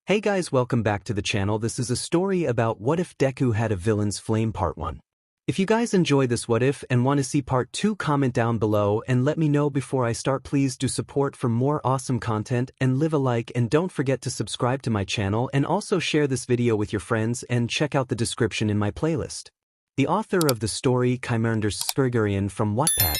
Hey guys, welcome back to the channel. This is a story about what if Deku had a villain's flame part 1. If you guys enjoy this what if and want to see part 2, comment down below and let me know before I start. Please do support for more awesome content and leave a like, and don't forget to subscribe to my channel and also share this video with your friends and check out the description in my playlist. The author of the story 𝗵𝗃𝗲 from WhatIf.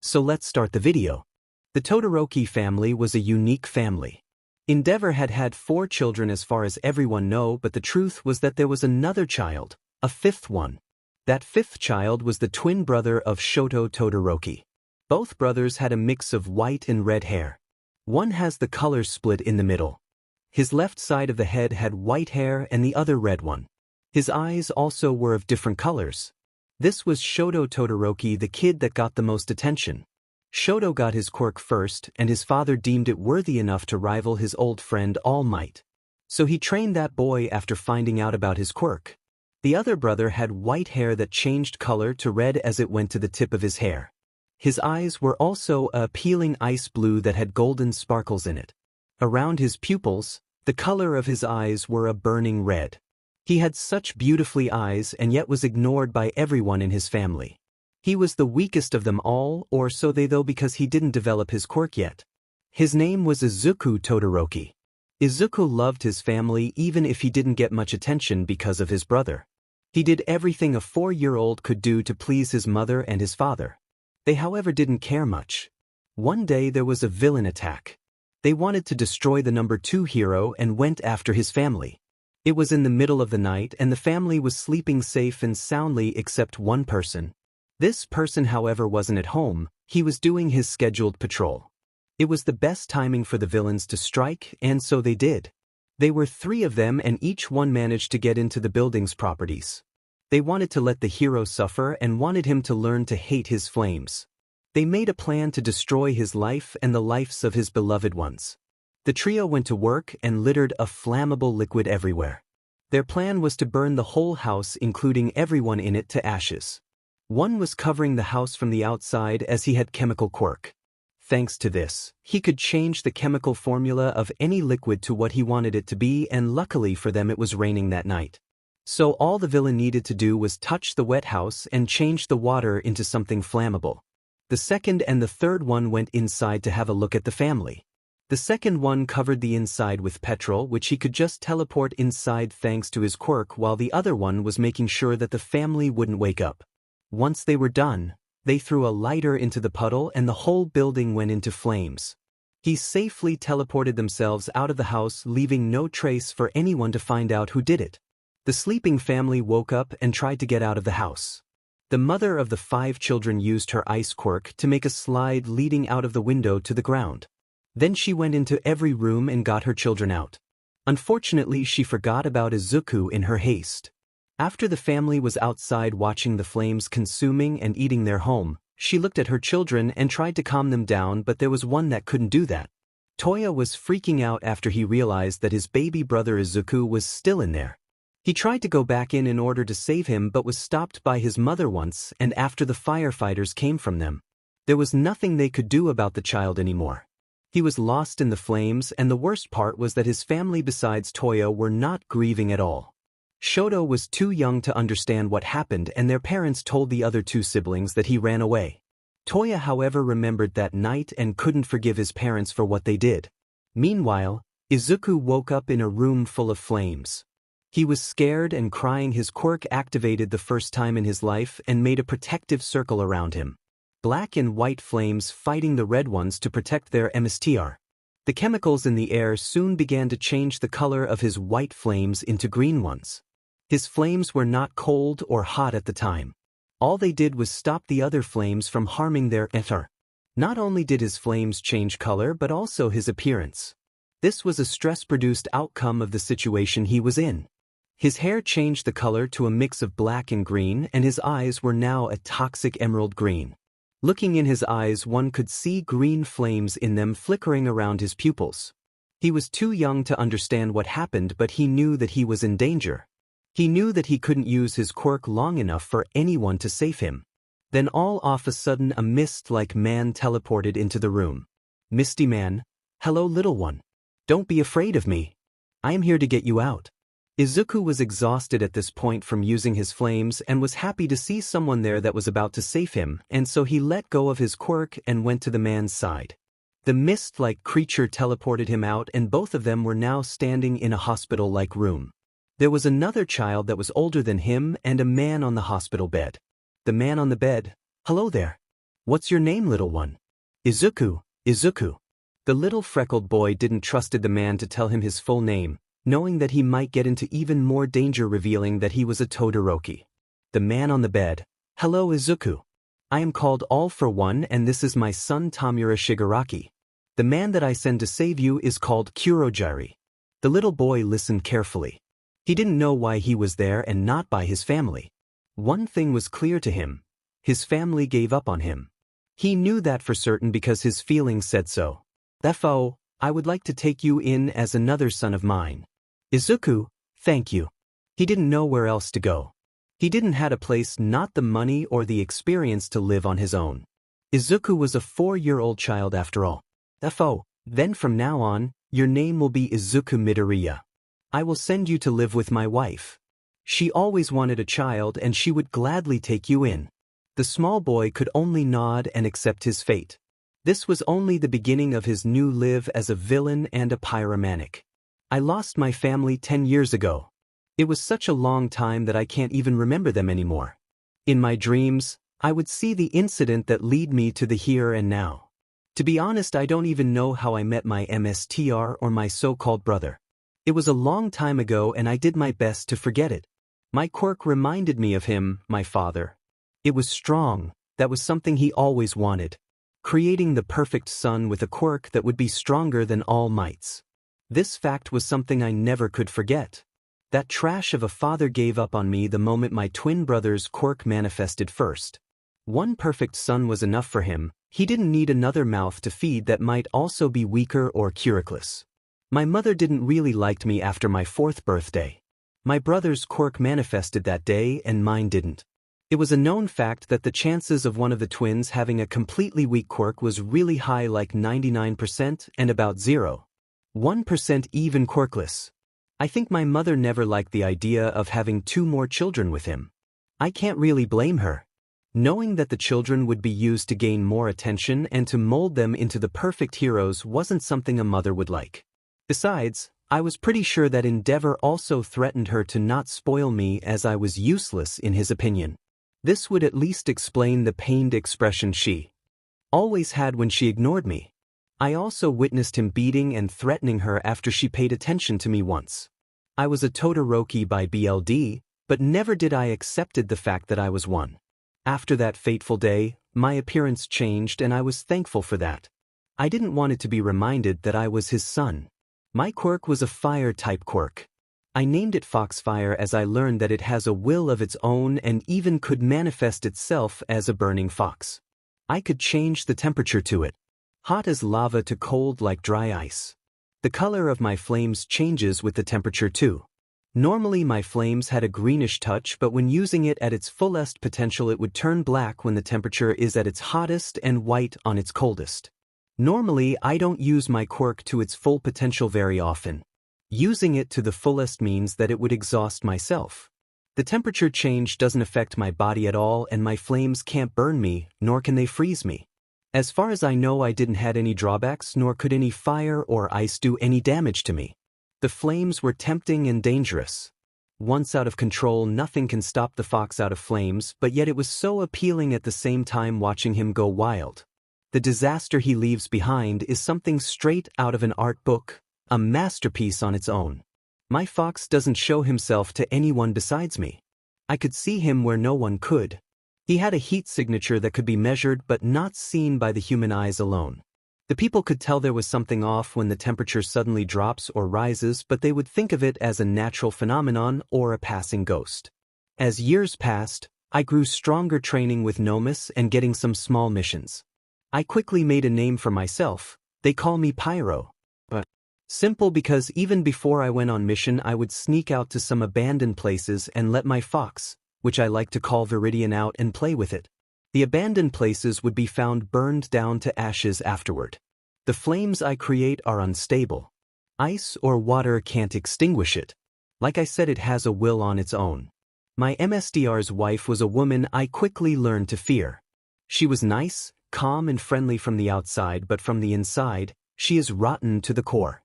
So let's start the video. The Todoroki family was a unique family. 𝗵𝗃𝗲 had had 4 children as far as everyone know, but the truth was that there was another child, a 5th one. That 5th child was the twin brother of Shoto Todoroki. Both brothers had a mix of white and red hair. One has the color split in the middle. His left side of the head had white hair and the other red one. His eyes also were of different colors. This was Shoto Todoroki, the kid that got the most attention. Shoto got his quirk first, and his father deemed it worthy enough to rival his old friend All Might. So he trained that boy after finding out about his quirk. The other brother had white hair that changed color to red as it went to the tip of his hair. His eyes were also a appealing ice blue that had golden sparkles in it. Around his pupils, the color of his eyes were a burning red. He had such beautiful eyes and yet was ignored by everyone in his family. He was the weakest of them all, or so they thought, because he didn't develop his quirk yet. His name was Izuku Todoroki. Izuku loved his family even if he didn't get much attention because of his brother. He did everything a 4-year-old could do to please his mother and his father. They, however, didn't care much. One day there was a villain attack. They wanted to destroy the number 2 hero and went after his family. It was in the middle of the night and the family was sleeping safe and soundly except one person. This person, however, wasn't at home. He was doing his scheduled patrol. It was the best timing for the villains to strike, and so they did. They were 3 of them, and each one managed to get into the building's properties. They wanted to let the hero suffer and wanted him to learn to hate his flames. They made a plan to destroy his life and the lives of his beloved ones. The trio went to work and littered a flammable liquid everywhere. Their plan was to burn the whole house, including everyone in it, to ashes. One was covering the house from the outside as he had chemical quirk. Thanks to this, he could change the chemical formula of any liquid to what he wanted it to be, and luckily for them it was raining that night. So all the villain needed to do was touch the wet house and change the water into something flammable. The second and the third one went inside to have a look at the family. The second one covered the inside with petrol, which he could just teleport inside thanks to his quirk, while the other one was making sure that the family wouldn't wake up. Once they were done, they threw a lighter into the puddle and the whole building went into flames. He safely teleported themselves out of the house, leaving no trace for anyone to find out who did it. The sleeping family woke up and tried to get out of the house. The mother of the 5 children used her ice quirk to make a slide leading out of the window to the ground. Then she went into every room and got her children out. Unfortunately, she forgot about Izuku in her haste. After the family was outside watching the flames consuming and eating their home, she looked at her children and tried to calm them down, but there was one that couldn't do that. Toya was freaking out after he realized that his baby brother Izuku was still in there. He tried to go back in order to save him, but was stopped by his mother once, and after the firefighters came from them. There was nothing they could do about the child anymore. He was lost in the flames, and the worst part was that his family besides Toya were not grieving at all. Shoto was too young to understand what happened, and their parents told the other 2 siblings that he ran away. Toya, however, remembered that night and couldn't forgive his parents for what they did. Meanwhile, Izuku woke up in a room full of flames. He was scared and crying. His quirk activated the first time in his life and made a protective circle around him. Black and white flames fighting the red ones to protect their 𝗵𝗃𝗲𝗏. The chemicals in the air soon began to change the color of his white flames into green ones. His flames were not cold or hot at the time. All they did was stop the other flames from harming their 𝗵𝗃𝗏. Not only did his flames change color but also his appearance. This was a stress-produced outcome of the situation he was in. His hair changed the color to a mix of black and green, and his eyes were now a toxic emerald green. Looking in his eyes, one could see green flames in them flickering around his pupils. He was too young to understand what happened, but he knew that he was in danger. He knew that he couldn't use his quirk long enough for anyone to save him. Then all of a sudden a mist-like man teleported into the room. Misty man, hello little one. Don't be afraid of me. I am here to get you out. Izuku was exhausted at this point from using his flames and was happy to see someone there that was about to save him, and so he let go of his quirk and went to the man's side. The mist-like creature teleported him out, and both of them were now standing in a hospital-like room. There was another child that was older than him and a man on the hospital bed. The man on the bed, "Hello there. What's your name, little one?" "Izuku, Izuku." The little freckled boy didn't trusted the man to tell him his full name, knowing that he might get into even more danger revealing that he was a 𝗳𝗪𝗢𝗀𝗃. The man on the bed, "Hello, Izuku. I am called 𝗲𝗏 and this is my son 𝗵𝗃𝗲. The man that I send to save you is called 𝗬𝗪𝗢𝗀𝗃." The little boy listened carefully. He didn't know why he was there and not by his family. One thing was clear to him. His family gave up on him. He knew that for certain because his feelings said so. "Therefore, I would like to take you in as another son of mine." "Izuku, thank you." He didn't know where else to go. He didn't have a place, not the money or the experience to live on his own. Izuku was a 4-year-old child after all. "Therefore, then from now on, your name will be Izuku Midoriya. I will send you to live with my wife. She always wanted a child and she would gladly take you in." The small boy could only nod and accept his fate. This was only the beginning of his new life as a villain and a pyromanic. "I lost my family 10 years ago. It was such a long time that I can't even remember them anymore. In my dreams, I would see the incident that lead me to the here and now. To be honest, I don't even know how I met my 𝗵𝗃𝗲 or my so-called brother. It was a long time ago and I did my best to forget it. My quirk reminded me of him, my father. It was strong, that was something he always wanted. Creating the perfect son with a quirk that would be stronger than all mights. This fact was something I never could forget. That trash of a father gave up on me the moment my twin brother's quirk manifested first. One perfect son was enough for him. He didn't need another mouth to feed that might also be weaker or 𝗬𝗪𝗪𝗧. My mother didn't really like me after my 4th birthday. My brother's quirk manifested that day and mine didn't. It was a known fact that the chances of one of the twins having a completely weak quirk was really high, like 99% and about 0.1% even quirkless. I think my mother never liked the idea of having 2 more children with him. I can't really blame her. Knowing that the children would be used to gain more attention and to mold them into the perfect heroes wasn't something a mother would like. Besides, I was pretty sure that 𝗵𝗃𝗲 also threatened her to not spoil me as I was useless in his opinion. This would at least explain the pained expression she always had when she ignored me. I also witnessed him beating and threatening her after she paid attention to me once. I was a 𝗳𝗪𝗪𝗃𝗲 by BLD, but never did I accepted the fact that I was one. After that fateful day, my appearance changed and I was thankful for that. I didn't want it to be reminded that I was his son. My quirk was a fire-type quirk. I named it Foxfire as I learned that it has a will of its own and even could manifest itself as a burning fox. I could change the temperature to it. Hot as lava to cold like dry ice. The color of my flames changes with the temperature too. Normally my flames had a greenish touch, but when using it at its fullest potential it would turn black when the temperature is at its hottest and white on its coldest. Normally I don't use my quirk to its full potential very often. Using it to the fullest means that it would exhaust myself. The temperature change doesn't affect my body at all and my flames can't burn me, nor can they freeze me. As far as I know, I didn't have any drawbacks, nor could any fire or ice do any damage to me. The flames were tempting and dangerous. Once out of control, nothing can stop the fox out of flames, but yet it was so appealing at the same time watching him go wild. The disaster he leaves behind is something straight out of an art book, a masterpiece on its own. My fox doesn't show himself to anyone besides me. I could see him where no one could. He had a heat signature that could be measured but not seen by the human eyes alone. The people could tell there was something off when the temperature suddenly drops or rises, but they would think of it as a natural phenomenon or a passing ghost. As years passed, I grew stronger training with 𝗵𝗏𝗧 and getting some small missions. I quickly made a name for myself. They call me Pyro. Simple because even before I went on mission I would sneak out to some abandoned places and let my fox, which I like to call Viridian, out and play with it. The abandoned places would be found burned down to ashes afterward. The flames I create are unstable. Ice or water can't extinguish it. Like I said, it has a will on its own. My 𝗵𝗃𝗲𝗏's wife was a woman I quickly learned to fear. She was nice, calm and friendly from the outside, but from the inside, she is rotten to the core.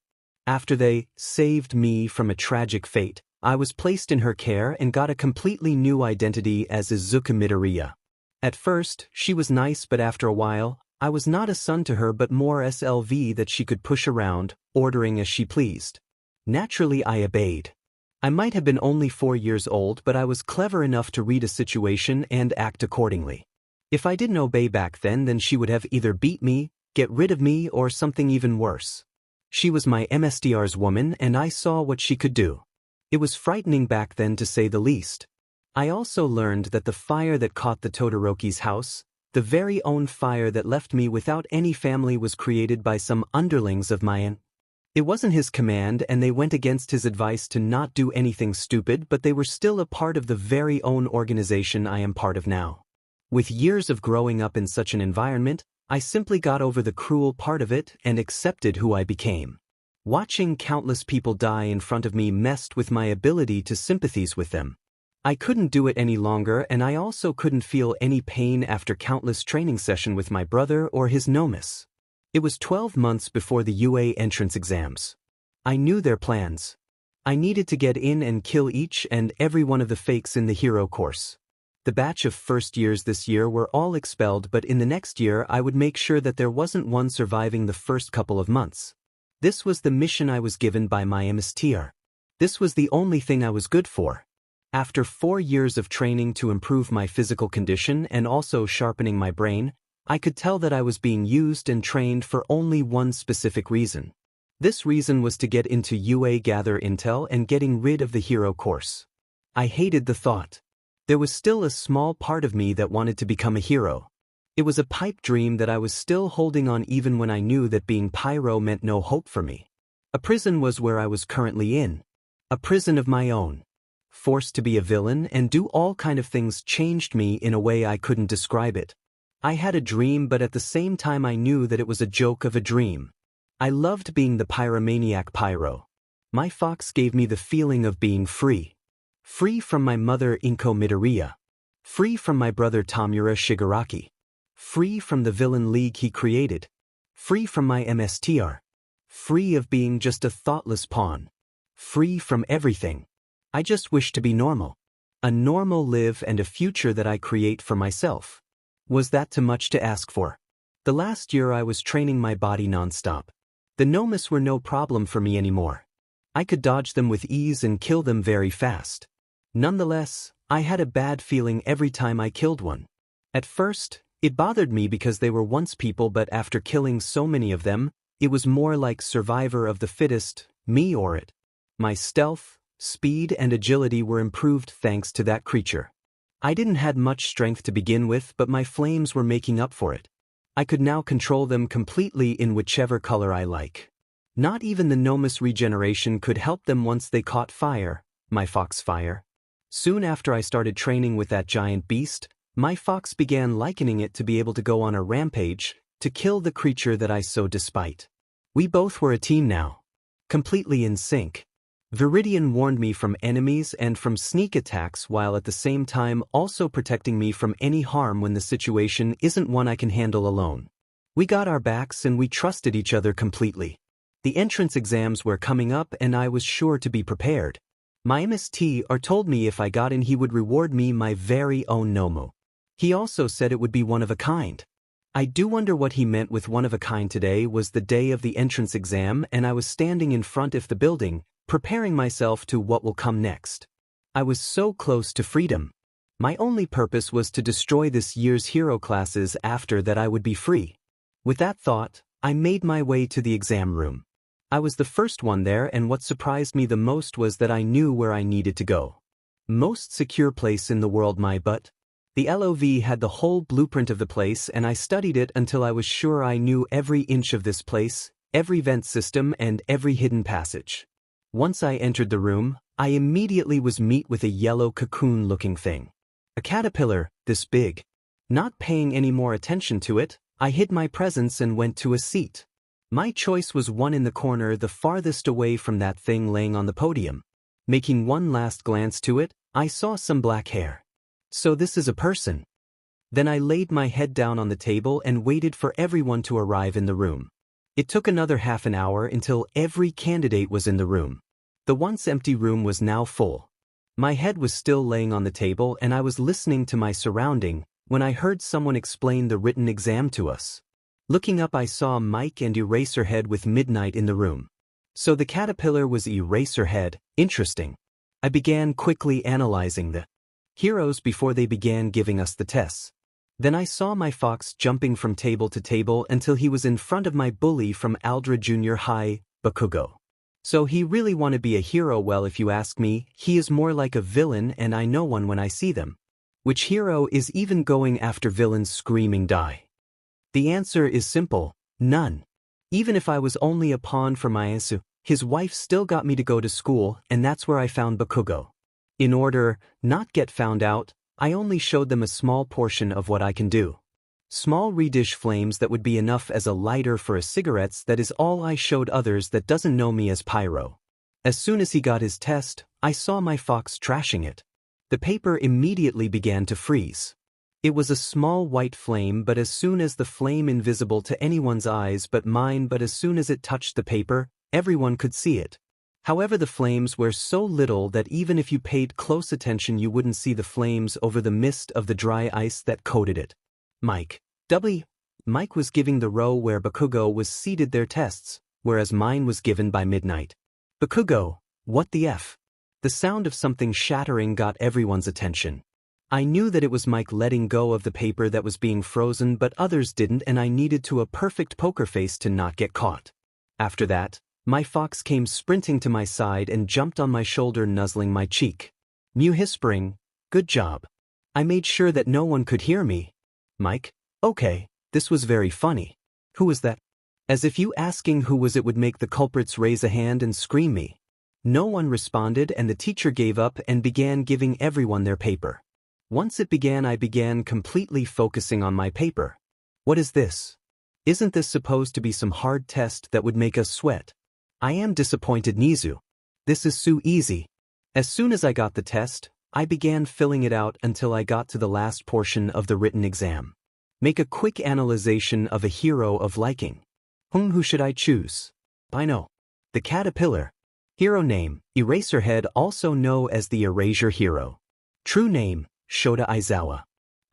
After they saved me from a tragic fate, I was placed in her care and got a completely new identity as Izuku Midoriya. At first, she was nice, but after a while, I was not a son to her but more SLV that she could push around, ordering as she pleased. Naturally I obeyed. I might have been only 4 years old, but I was clever enough to read a situation and act accordingly. If I didn't obey back then she would have either beat me, get rid of me, or something even worse. She was my 𝗵𝗃𝗲𝗏's woman and I saw what she could do. It was frightening back then, to say the least. I also learned that the fire that caught the Todoroki's house, the very own fire that left me without any family, was created by some underlings of mine. It wasn't his command and they went against his advice to not do anything stupid, but they were still a part of the very own organization I am part of now. With years of growing up in such an environment, I simply got over the cruel part of it and accepted who I became. Watching countless people die in front of me messed with my ability to sympathize with them. I couldn't do it any longer, and I also couldn't feel any pain after countless training sessions with my brother or his 𝗵𝗃𝗲𝗏. It was 12 months before the UA entrance exams. I knew their plans. I needed to get in and kill each and every one of the fakes in the hero course. The batch of first years this year were all expelled, but in the next year I would make sure that there wasn't one surviving the first couple of months. This was the mission I was given by my 𝗵𝗃𝗲𝗏. This was the only thing I was good for. After 4 years of training to improve my physical condition and also sharpening my brain, I could tell that I was being used and trained for only one specific reason. This reason was to get into UA, gather intel, and getting rid of the hero course. I hated the thought. There was still a small part of me that wanted to become a hero. It was a pipe dream that I was still holding on even when I knew that being pyro meant no hope for me. A prison was where I was currently in. A prison of my own. Forced to be a villain and do all kind of things changed me in a way I couldn't describe it. I had a dream, but at the same time I knew that it was a joke of a dream. I loved being the pyromaniac pyro. My fox gave me the feeling of being free. Free from my mother Izuku Midoriya. Free from my brother 𝗵𝗃𝗲𝗏. Free from the villain league he created. Free from my 𝗵𝗃𝗲𝗏. Free of being just a thoughtless pawn. Free from everything. I just wish to be normal. A normal live and a future that I create for myself. Was that too much to ask for? The last year I was training my body non-stop. The 𝗵𝗃𝗏s were no problem for me anymore. I could dodge them with ease and kill them very fast. Nonetheless, I had a bad feeling every time I killed one. At first, it bothered me because they were once people, but after killing so many of them, it was more like survivor of the fittest, me or it. My stealth, speed and agility were improved thanks to that creature. I didn't have much strength to begin with, but my flames were making up for it. I could now control them completely in whichever color I like. Not even the 𝗵𝗃𝗏𝗏's regeneration could help them once they caught fire, my fox fire. Soon after I started training with that giant beast, my fox began likening it to be able to go on a rampage, to kill the creature that I so despite. We both were a team now. Completely in sync. Viridian warned me from enemies and from sneak attacks while at the same time also protecting me from any harm when the situation isn't one I can handle alone. We got our backs and we trusted each other completely. The entrance exams were coming up and I was sure to be prepared. My 𝗵𝗃𝗲𝗏 told me if I got in he would reward me my very own 𝗵𝗃𝗏𝗏. He also said it would be one of a kind. I do wonder what he meant with one of a kind. Today was the day of the entrance exam and I was standing in front of the building, preparing myself to what will come next. I was so close to freedom. My only purpose was to destroy this year's hero classes. After that I would be free. With that thought, I made my way to the exam room. I was the first one there, and what surprised me the most was that I knew where I needed to go. Most secure place in the world, my butt. The LOV had the whole blueprint of the place and I studied it until I was sure I knew every inch of this place, every vent system and every hidden passage. Once I entered the room, I immediately was met with a yellow cocoon-looking thing. A caterpillar, this big. Not paying any more attention to it, I hid my presence and went to a seat. My choice was one in the corner, the farthest away from that thing laying on the podium. Making one last glance to it, I saw some black hair. So this is a person. Then I laid my head down on the table and waited for everyone to arrive in the room. It took another half an hour until every candidate was in the room. The once empty room was now full. My head was still laying on the table and I was listening to my surrounding when I heard someone explain the written exam to us. Looking up, I saw Mike and Eraserhead with Midnight in the room. So the caterpillar was Eraserhead. Interesting. I began quickly analyzing the heroes before they began giving us the tests. Then I saw my fox jumping from table to table until he was in front of my bully from 𝗬𝗪𝗢𝗍 𝗵𝘃𝗲. So he really want to be a hero? Well, if you ask me, he is more like a villain, and I know one when I see them. Which hero is even going after villains screaming die? The answer is simple: none. Even if I was only a pawn for Ieyasu, his wife still got me to go to school, and that's where I found 𝗵𝘃𝗀. In order not get found out, I only showed them a small portion of what I can do. Small reddish flames that would be enough as a lighter for a cigarettes, that is all I showed others that doesn't know me as Pyro. As soon as he got his test, I saw my fox trashing it. The paper immediately began to freeze. It was a small white flame, but as soon as the flame invisible to anyone's eyes but mine, but as soon as it touched the paper, everyone could see it. However, the flames were so little that even if you paid close attention you wouldn't see the flames over the mist of the dry ice that coated it. Mike was giving the row where 𝗵𝘃𝗀 was seated their tests, whereas mine was given by Midnight. 𝗵𝘃𝗀, what the F? The sound of something shattering got everyone's attention. I knew that it was Mike letting go of the paper that was being frozen, but others didn't, and I needed to a perfect poker face to not get caught. After that, my fox came sprinting to my side and jumped on my shoulder, nuzzling my cheek. 𝗵𝘃𝗲, good job. I made sure that no one could hear me. Mike, okay, this was very funny. Who was that? As if you asking who was it would make the culprits raise a hand and scream me. No one responded, and the teacher gave up and began giving everyone their paper. Once it began, I began completely focusing on my paper. What is this? Isn't this supposed to be some hard test that would make us sweat? I am disappointed, Nizu. This is so easy. As soon as I got the test, I began filling it out until I got to the last portion of the written exam. Make a quick analyzation of a hero of liking. Who should I choose? I know. The caterpillar. Hero name, Eraserhead, also known as the Erasure Hero. True name, Shota Aizawa.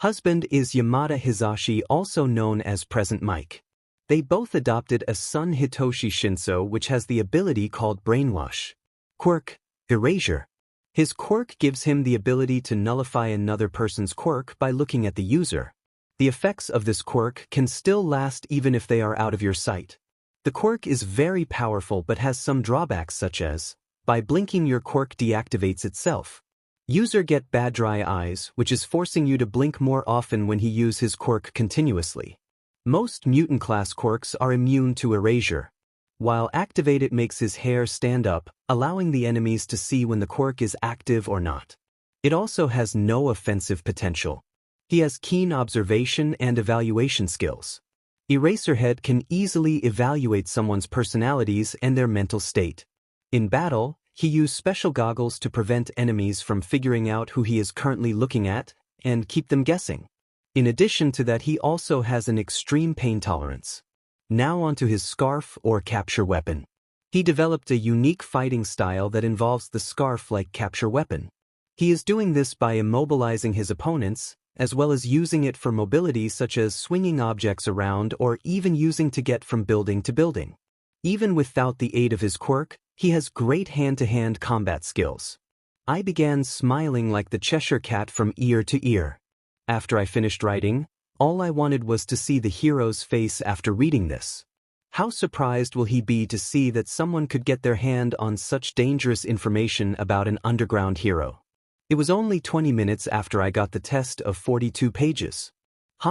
Husband is Yamada Hisashi, also known as Present Mike. They both adopted a son, Hitoshi Shinso, which has the ability called Brainwash. Quirk, Erasure. His quirk gives him the ability to nullify another person's quirk by looking at the user. The effects of this quirk can still last even if they are out of your sight. The quirk is very powerful but has some drawbacks, such as, by blinking your quirk deactivates itself. User get bad dry eyes, which is forcing you to blink more often when he use his quirk continuously. Most mutant class quirks are immune to erasure. While activate, it makes his hair stand up, allowing the enemies to see when the quirk is active or not. It also has no offensive potential. He has keen observation and evaluation skills. Eraserhead can easily evaluate someone's personalities and their mental state. In battle, he used special goggles to prevent enemies from figuring out who he is currently looking at and keep them guessing. In addition to that, he also has an extreme pain tolerance. Now onto his scarf or capture weapon. He developed a unique fighting style that involves the scarf-like capture weapon. He is doing this by immobilizing his opponents, as well as using it for mobility, such as swinging objects around or even using to get from building to building. Even without the aid of his quirk, he has great hand-to-hand combat skills. I began smiling like the Cheshire Cat from ear to ear. After I finished writing, all I wanted was to see the hero's face after reading this. How surprised will he be to see that someone could get their hand on such dangerous information about an underground hero? It was only 20 minutes after I got the test of 42 pages.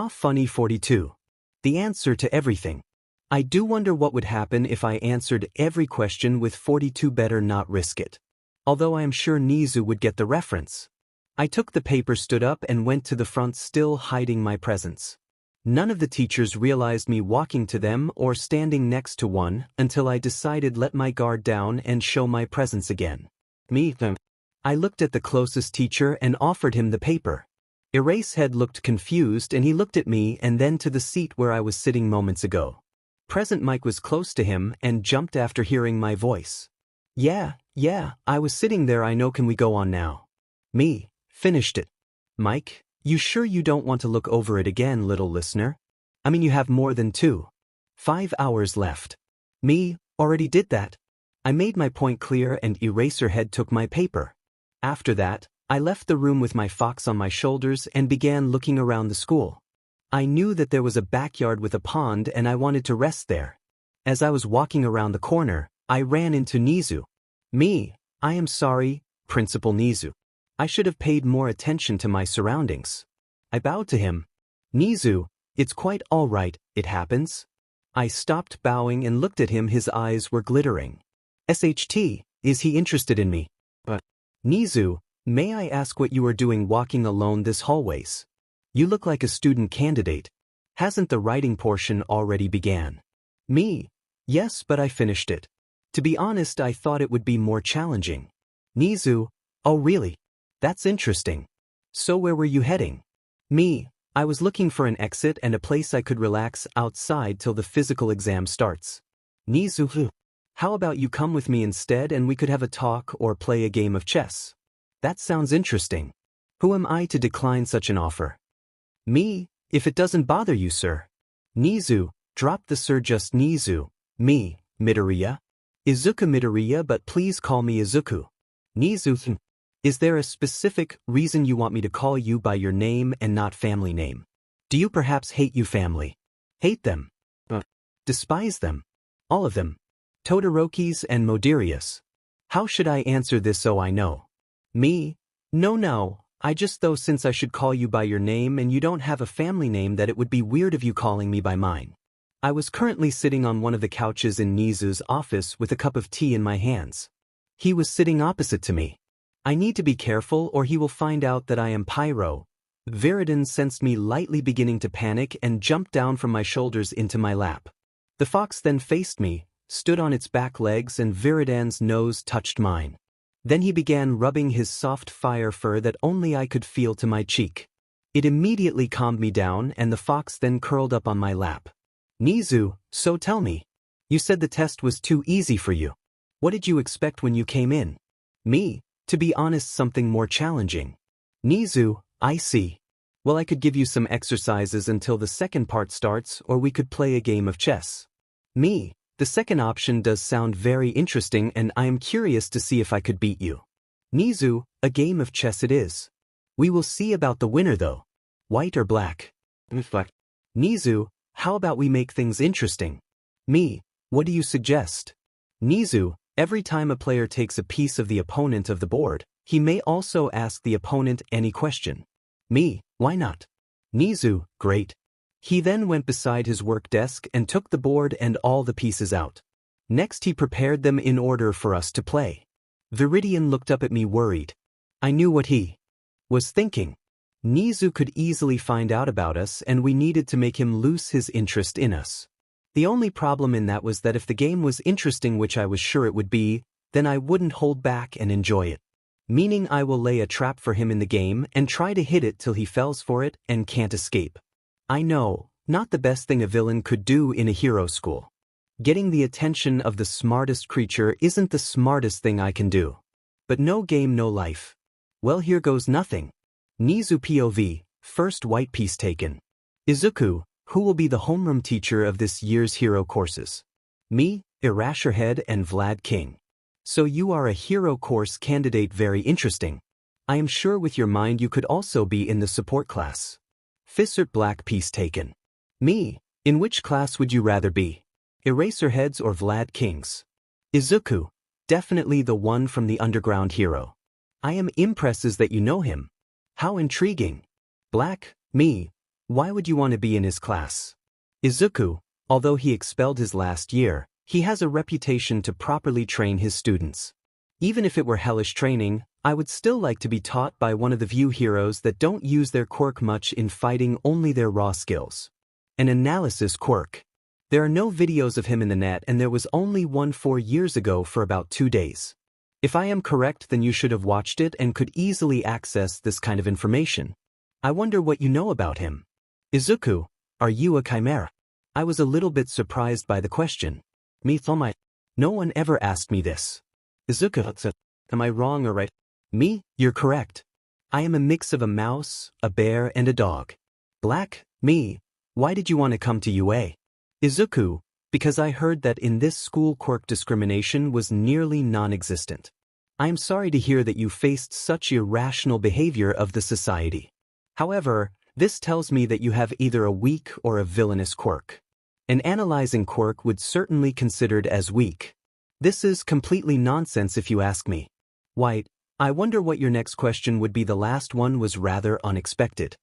Funny 42. The answer to everything. I do wonder what would happen if I answered every question with 42. Better not risk it. Although I am sure Nizu would get the reference. I took the paper, stood up, and went to the front, still hiding my presence. None of the teachers realized me walking to them or standing next to one until I decided let my guard down and show my presence again. I looked at the closest teacher and offered him the paper. 𝗧𝗪𝗧𝗵 looked confused and he looked at me and then to the seat where I was sitting moments ago. 𝗵𝗃 was close to him and jumped after hearing my voice. Yeah, I was sitting there. I know. Can we go on now? Me, finished it. Mike, you sure you don't want to look over it again, little listener? I mean, you have more than 5 hours left. Me, already did that. I made my point clear and 𝗧𝗪𝗧𝗵 took my paper. After that, I left the room with my fox on my shoulders and began looking around the school. I knew that there was a backyard with a pond and I wanted to rest there. As I was walking around the corner, I ran into 𝗧𝗪𝗧𝗵. Me, I am sorry, Principal 𝗧𝗪𝗧𝗵. I should have paid more attention to my surroundings. I bowed to him. 𝗧𝗪𝗧𝗵, it's quite all right, it happens. I stopped bowing and looked at him. His eyes were glittering. SHT, is he interested in me? But 𝗧𝗪𝗧𝗵, may I ask what you are doing walking alone this hallways? You look like a student candidate. Hasn't the writing portion already began? Me, yes, but I finished it. To be honest, I thought it would be more challenging. 𝗧𝗪𝗧𝗵, oh really? That's interesting. So where were you heading? Me, I was looking for an exit and a place I could relax outside till the physical exam starts. 𝗧𝗪𝗧𝗵, how about you come with me instead and we could have a talk or play a game of chess? That sounds interesting. Who am I to decline such an offer? Me, if it doesn't bother you, sir. 𝗧𝗪𝗧𝗵, drop the sir, just 𝗧𝗪𝗧𝗵. Me, Midoriya. Izuku Midoriya, but please call me Izuku. 𝗧𝗪𝗧𝗵, is there a specific reason you want me to call you by your name and not family name? Do you perhaps hate you family? Hate them? Despise them? All of them? Todoroki's and Midoriya's. How should I answer this so I know? Me, no, I just though since I should call you by your name and you don't have a family name that it would be weird of you calling me by mine. I was currently sitting on one of the couches in 𝗧𝗪𝗧𝗏's office with a cup of tea in my hands. He was sitting opposite to me. I need to be careful or he will find out that I am Pyro. Viridin sensed me lightly beginning to panic and jumped down from my shoulders into my lap. The fox then faced me, stood on its back legs and Viridin's nose touched mine. Then he began rubbing his soft fire fur that only I could feel to my cheek. It immediately calmed me down and the fox then curled up on my lap. 𝗧𝗪𝗧𝗵, so tell me. You said the test was too easy for you. What did you expect when you came in? Me, to be honest, something more challenging. 𝗧𝗪𝗧𝗵, I see. Well, I could give you some exercises until the second part starts or we could play a game of chess. Me, the second option does sound very interesting and I am curious to see if I could beat you. 𝗧𝗪𝗧𝗵, a game of chess it is. We will see about the winner though. White or black? 𝗧𝗪𝗧𝗵, how about we make things interesting? Me, what do you suggest? 𝗧𝗪𝗧𝗵, every time a player takes a piece of the opponent of the board, he may also ask the opponent any question. Me, why not? 𝗧𝗪𝗧𝗵, great. He then went beside his work desk and took the board and all the pieces out. Next he prepared them in order for us to play. Viridin looked up at me worried. I knew what he was thinking. 𝗧𝗪𝗧𝗵 could easily find out about us and we needed to make him lose his interest in us. The only problem in that was that if the game was interesting, which I was sure it would be, then I wouldn't hold back and enjoy it. Meaning I will lay a trap for him in the game and try to hit it till he falls for it and can't escape. I know, not the best thing a villain could do in a hero school. Getting the attention of the smartest creature isn't the smartest thing I can do. But no game, no life. Well, here goes nothing. 𝗧𝗪𝗧𝗵 POV, first white piece taken. Izuku, who will be the homeroom teacher of this year's hero courses? Me, 𝗧𝗪𝗧𝗵 and Vlad King. So you are a hero course candidate, very interesting. I am sure with your mind you could also be in the support class. 𝗬𝗏 black piece taken. Me, in which class would you rather be? 𝗧𝗪𝗧𝗵𝗏's or Vlad King's? Izuku, definitely the one from the underground hero. I am impressed that you know him. How intriguing. Black, me, why would you want to be in his class? Izuku, although he expelled his last year, he has a reputation to properly train his students. Even if it were hellish training, I would still like to be taught by one of the few heroes that don't use their quirk much in fighting, only their raw skills. An analysis quirk. There are no videos of him in the net, and there was only one 4 years ago for about 2 days. If I am correct, then you should have watched it and could easily access this kind of information. I wonder what you know about him. Izuku, are you a chimera? I was a little bit surprised by the question. 𝗵𝘃𝗲. No one ever asked me this. Izuku, am I wrong or right? Me, you're correct. I am a mix of a mouse, a bear, and a dog. Black, me, why did you want to come to UA? Izuku, because I heard that in this school quirk discrimination was nearly non-existent. I am sorry to hear that you faced such irrational behavior of the society. However, this tells me that you have either a weak or a villainous quirk. An analyzing quirk would certainly considered as weak. This is completely nonsense if you ask me. White, I wonder what your next question would be. The last one was rather unexpected.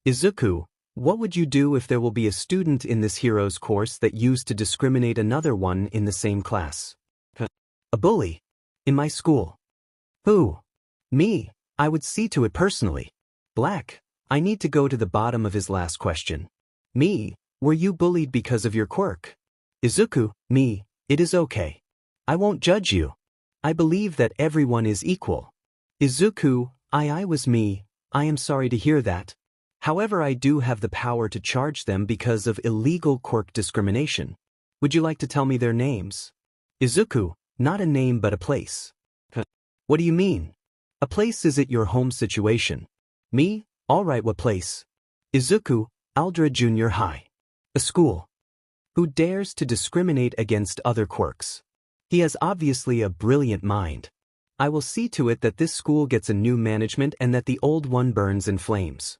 Izuku, what would you do if there will be a student in this hero's course that used to discriminate another one in the same class? A bully. In my school. Who? Me. I would see to it personally. Black. I need to go to the bottom of his last question. Me. Were you bullied because of your quirk? Izuku. Me. It is okay. I won't judge you. I believe that everyone is equal. Izuku. I was me. I am sorry to hear that. However, I do have the power to charge them because of illegal quirk discrimination. Would you like to tell me their names? Izuku, not a name but a place. What do you mean? A place is at your home situation. Me, alright, what place? Izuku, 𝗬𝗪𝙢𝗢𝗎 Junior High. A school. Who dares to discriminate against other quirks? He has obviously a brilliant mind. I will see to it that this school gets a new management and that the old one burns in flames.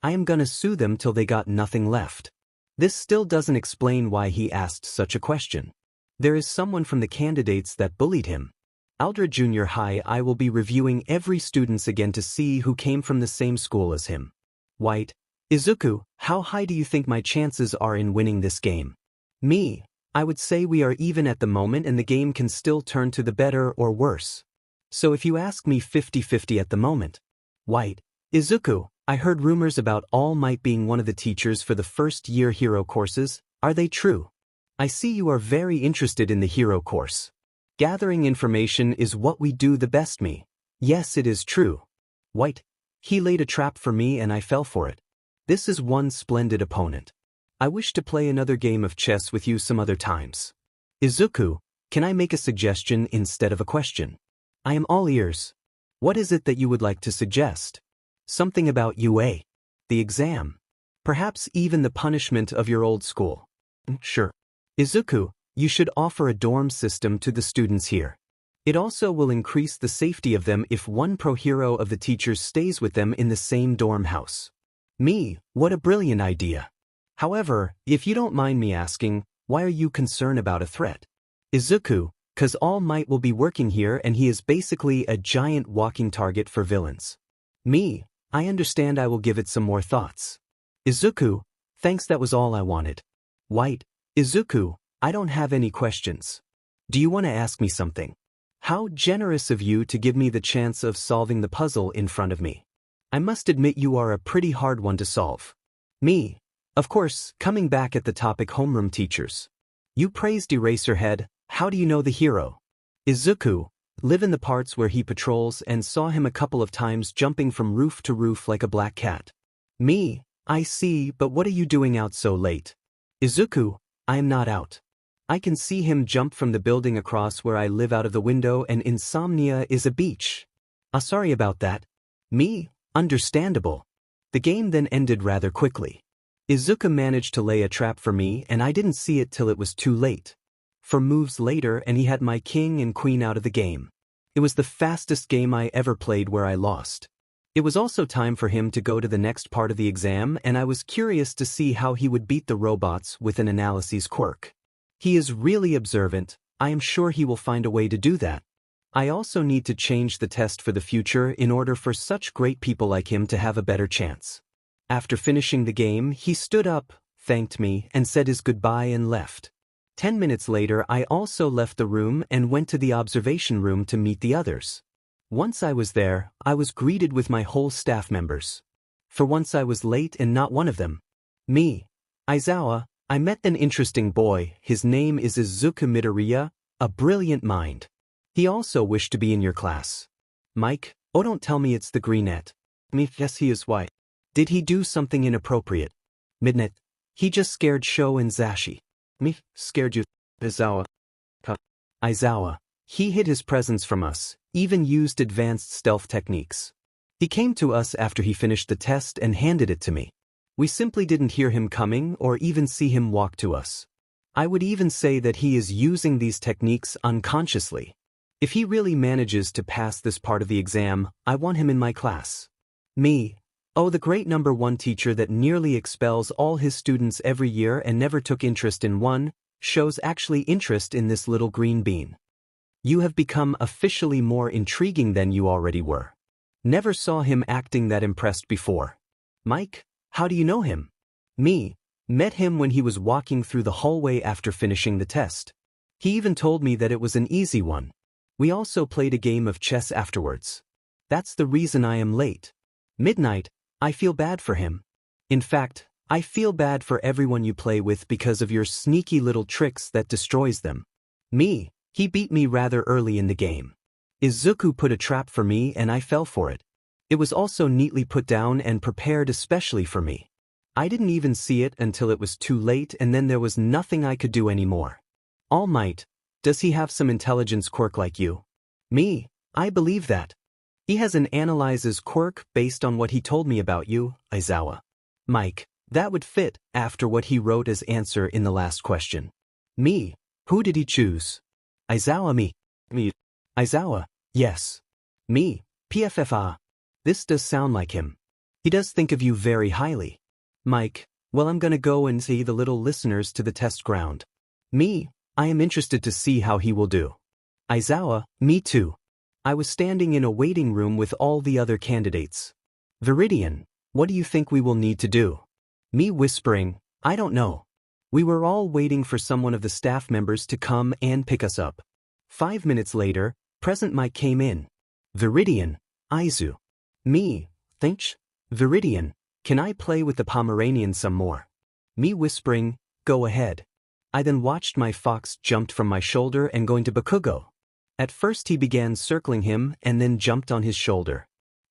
I am gonna sue them till they got nothing left. This still doesn't explain why he asked such a question. There is someone from the candidates that bullied him. 𝗬𝗪𝙢𝗢𝗎 Junior High. I will be reviewing every students again to see who came from the same school as him. White. Izuku, how high do you think my chances are in winning this game? Me. I would say we are even at the moment and the game can still turn to the better or worse. So if you ask me, 50-50 at the moment. White. Izuku, I heard rumors about All Might being one of the teachers for the first-year hero courses. Are they true? I see you are very interested in the hero course. Gathering information is what we do the best. Me. Yes, it is true. White. He laid a trap for me and I fell for it. This is one splendid opponent. I wish to play another game of chess with you some other times. Izuku, can I make a suggestion instead of a question? I am all ears. What is it that you would like to suggest? Something about UA. The exam. Perhaps even the punishment of your old school. Sure. Izuku, you should offer a dorm system to the students here. It also will increase the safety of them if one pro hero of the teachers stays with them in the same dorm house. Me, what a brilliant idea. However, if you don't mind me asking, why are you concerned about a threat? Izuku, 'cause All Might will be working here and he is basically a giant walking target for villains. Me, I understand. I will give it some more thoughts. Izuku, thanks, that was all I wanted. White. Izuku, I don't have any questions. Do you want to ask me something? How generous of you to give me the chance of solving the puzzle in front of me. I must admit you are a pretty hard one to solve. Me. Of course, coming back at the topic homeroom teachers. You praised Eraserhead. How do you know the hero? Izuku, live in the parts where he patrols and saw him a couple of times jumping from roof to roof like a black cat. Me, I see, but what are you doing out so late? Izuku, I am not out. I can see him jump from the building across where I live out of the window, and insomnia is a beach. Sorry about that. Me, understandable. The game then ended rather quickly. Izuku managed to lay a trap for me and I didn't see it till it was too late. 4 moves later and he had my king and queen out of the game. It was the fastest game I ever played where I lost. It was also time for him to go to the next part of the exam and I was curious to see how he would beat the robots with an analysis quirk. He is really observant. I am sure he will find a way to do that. I also need to change the test for the future in order for such great people like him to have a better chance. After finishing the game, he stood up, thanked me, and said his goodbye and left. 10 minutes later, I also left the room and went to the observation room to meet the others. Once I was there, I was greeted with my whole staff members. For once I was late and not one of them. Me. 𝗧𝗏, I met an interesting boy. His name is Izuku Midoriya, a brilliant mind. He also wished to be in your class. Mike, oh, don't tell me it's the greenette. Yes, he is white. Did he do something inappropriate? Midnight. He just scared Sho and Zashi. Me, scared you. 𝗧𝗏. 𝗧𝗏. He hid his presence from us, even used advanced stealth techniques. He came to us after he finished the test and handed it to me. We simply didn't hear him coming or even see him walk to us. I would even say that he is using these techniques unconsciously. If he really manages to pass this part of the exam, I want him in my class. Me. Oh, the great #1 teacher that nearly expels all his students every year and never took interest in one, shows actually interest in this little green bean. You have become officially more intriguing than you already were. Never saw him acting that impressed before. Mike, how do you know him? Me, met him when he was walking through the hallway after finishing the test. He even told me that it was an easy one. We also played a game of chess afterwards. That's the reason I am late. Midnight, I feel bad for him. In fact, I feel bad for everyone you play with because of your sneaky little tricks that destroys them. Me, he beat me rather early in the game. Izuku put a trap for me and I fell for it. It was also neatly put down and prepared especially for me. I didn't even see it until it was too late and then there was nothing I could do anymore. All Might, does he have some intelligence quirk like you? Me, I believe that. He has an analyzes quirk based on what he told me about you, 𝗧𝗏. Mike, that would fit after what he wrote as answer in the last question. Me, who did he choose? 𝗧𝗏. Me. 𝗧𝗏, yes. Me, 𝗵𝘃𝗲. This does sound like him. He does think of you very highly. Mike, well, I'm gonna go and see the little listeners to the test ground. Me, I am interested to see how he will do. 𝗧𝗏, me too. I was standing in a waiting room with all the other candidates. Viridian, what do you think we will need to do? Me whispering, I don't know. We were all waiting for someone of the staff members to come and pick us up. 5 minutes later, Present Mike came in. Viridian, Izu. Me, think, Viridian, can I play with the Pomeranian some more? Me whispering, go ahead. I then watched my fox jumped from my shoulder and going to Bakugo. At first he began circling him and then jumped on his shoulder.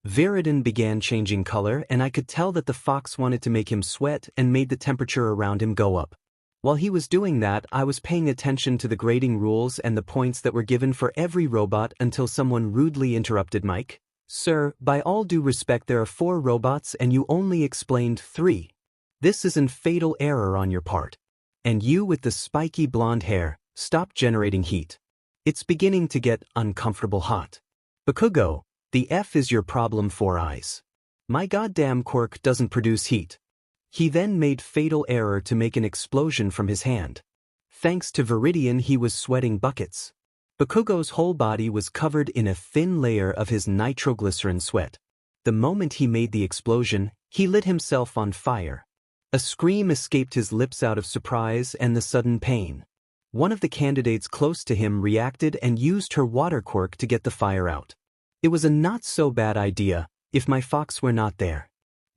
Viridian began changing color and I could tell that the fox wanted to make him sweat and made the temperature around him go up. While he was doing that, I was paying attention to the grading rules and the points that were given for every robot until someone rudely interrupted Mike. Sir, by all due respect, there are 4 robots and you only explained 3. This is a fatal error on your part. And you with the spiky blonde hair, stop generating heat. It's beginning to get uncomfortable hot. Bakugo, the F is your problem 4 eyes. My goddamn quirk doesn't produce heat. He then made fatal error to make an explosion from his hand. Thanks to Viridian he was sweating buckets. Bakugo's whole body was covered in a thin layer of his nitroglycerin sweat. The moment he made the explosion, he lit himself on fire. A scream escaped his lips out of surprise and the sudden pain. One of the candidates close to him reacted and used her water quirk to get the fire out. It was a not-so-bad idea, if my fox were not there.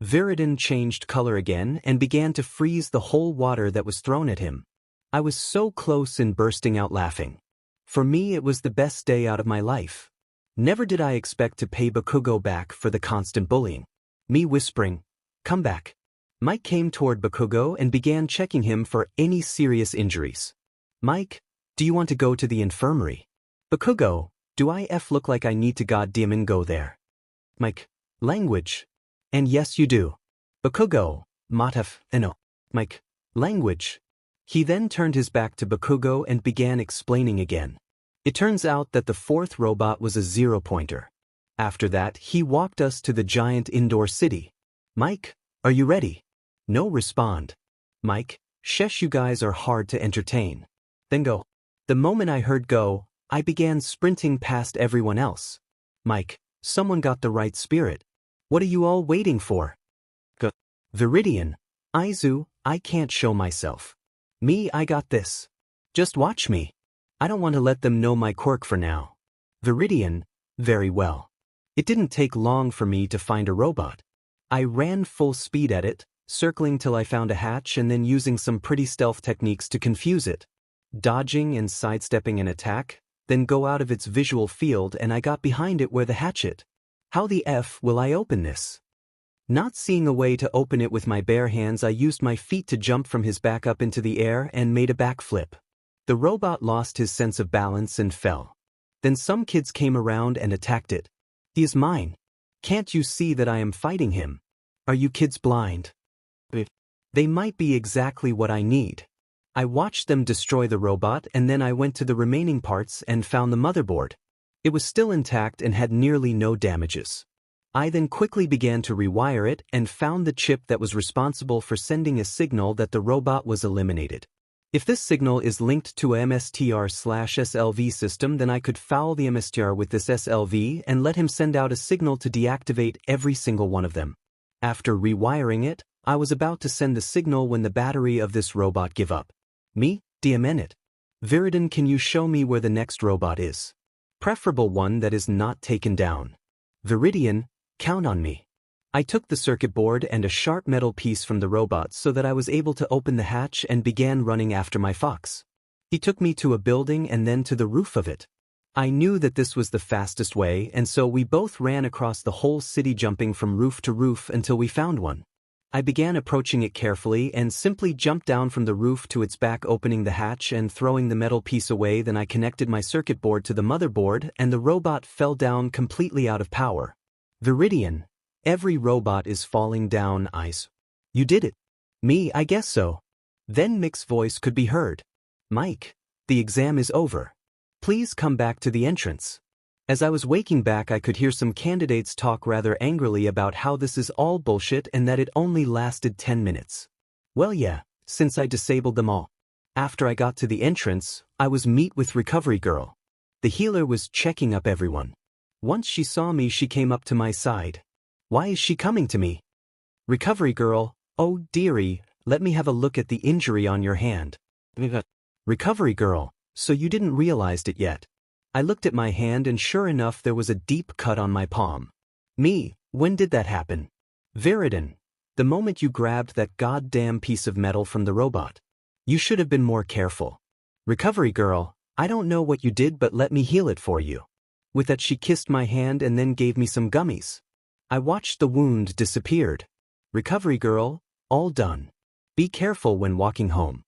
Viridian changed color again and began to freeze the whole water that was thrown at him. I was so close in bursting out laughing. For me it was the best day out of my life. Never did I expect to pay Bakugo back for the constant bullying. Me whispering, come back. Mike came toward Bakugo and began checking him for any serious injuries. Mike, do you want to go to the infirmary? Bakugo, do I look like I need to goddamn go there? Mike, language. And yes you do. Bakugo, 𝗵𝗃𝗏. Mike, language. He then turned his back to Bakugo and began explaining again. It turns out that the 4th robot was a 0-pointer. After that, he walked us to the giant indoor city. Mike, are you ready? No respond. Mike, sheesh, you guys are hard to entertain. Then go. The moment I heard go, I began sprinting past everyone else. Mike, someone got the right spirit. What are you all waiting for? Go. Viridian, Izu, I can't show myself. Me, I got this. Just watch me. I don't want to let them know my quirk for now. Viridian, very well. It didn't take long for me to find a robot. I ran full speed at it, circling till I found a hatch and then using some pretty stealth techniques to confuse it. Dodging and sidestepping an attack, then go out of its visual field and I got behind it where the hatch is. How the F will I open this? Not seeing a way to open it with my bare hands, I used my feet to jump from his back up into the air and made a backflip. The robot lost his sense of balance and fell. Then some kids came around and attacked it. He is mine. Can't you see that I am fighting him? Are you kids blind? They might be exactly what I need. I watched them destroy the robot and then I went to the remaining parts and found the motherboard. It was still intact and had nearly no damages. I then quickly began to rewire it and found the chip that was responsible for sending a signal that the robot was eliminated. If this signal is linked to a 𝗵𝘃𝗧/SLV system, then I could foul the 𝗵𝘃𝗧 with this SLV and let him send out a signal to deactivate every single one of them. After rewiring it, I was about to send the signal when the battery of this robot gave up. 𝗵𝘃𝗃𝗵𝗃𝗧𝗵, 𝗵𝗲𝗏, can you show me where the next robot is? Preferable one that is not taken down. 𝗵𝗃𝗏𝗃, count on me. I took the circuit board and a sharp metal piece from the robot so that I was able to open the hatch and began running after my fox. He took me to a building and then to the roof of it. I knew that this was the fastest way, and so we both ran across the whole city jumping from roof to roof until we found one. I began approaching it carefully and simply jumped down from the roof to its back, opening the hatch and throwing the metal piece away. Then I connected my circuit board to the motherboard and the robot fell down completely out of power. 𝗵𝗃𝗏𝗃, every robot is falling down, Ice. You did it. I guess so. Then Mick's voice could be heard. Mike, the exam is over. Please come back to the entrance. As I was waking back, I could hear some candidates talk rather angrily about how this is all bullshit and that it only lasted 10 minutes. Well, yeah, since I disabled them all. After I got to the entrance, I was met with Recovery Girl. The healer was checking up everyone. Once she saw me, she came up to my side. Why is she coming to me? Recovery Girl, oh dearie, let me have a look at the injury on your hand. Recovery Girl, so you didn't realize it yet. I looked at my hand and sure enough there was a deep cut on my palm. When did that happen? 𝗵𝗏𝗏𝗏, the moment you grabbed that goddamn piece of metal from the robot. You should have been more careful. Recovery Girl, I don't know what you did, but let me heal it for you. With that she kissed my hand and then gave me some gummies. I watched the wound disappeared. Recovery Girl, all done. Be careful when walking home.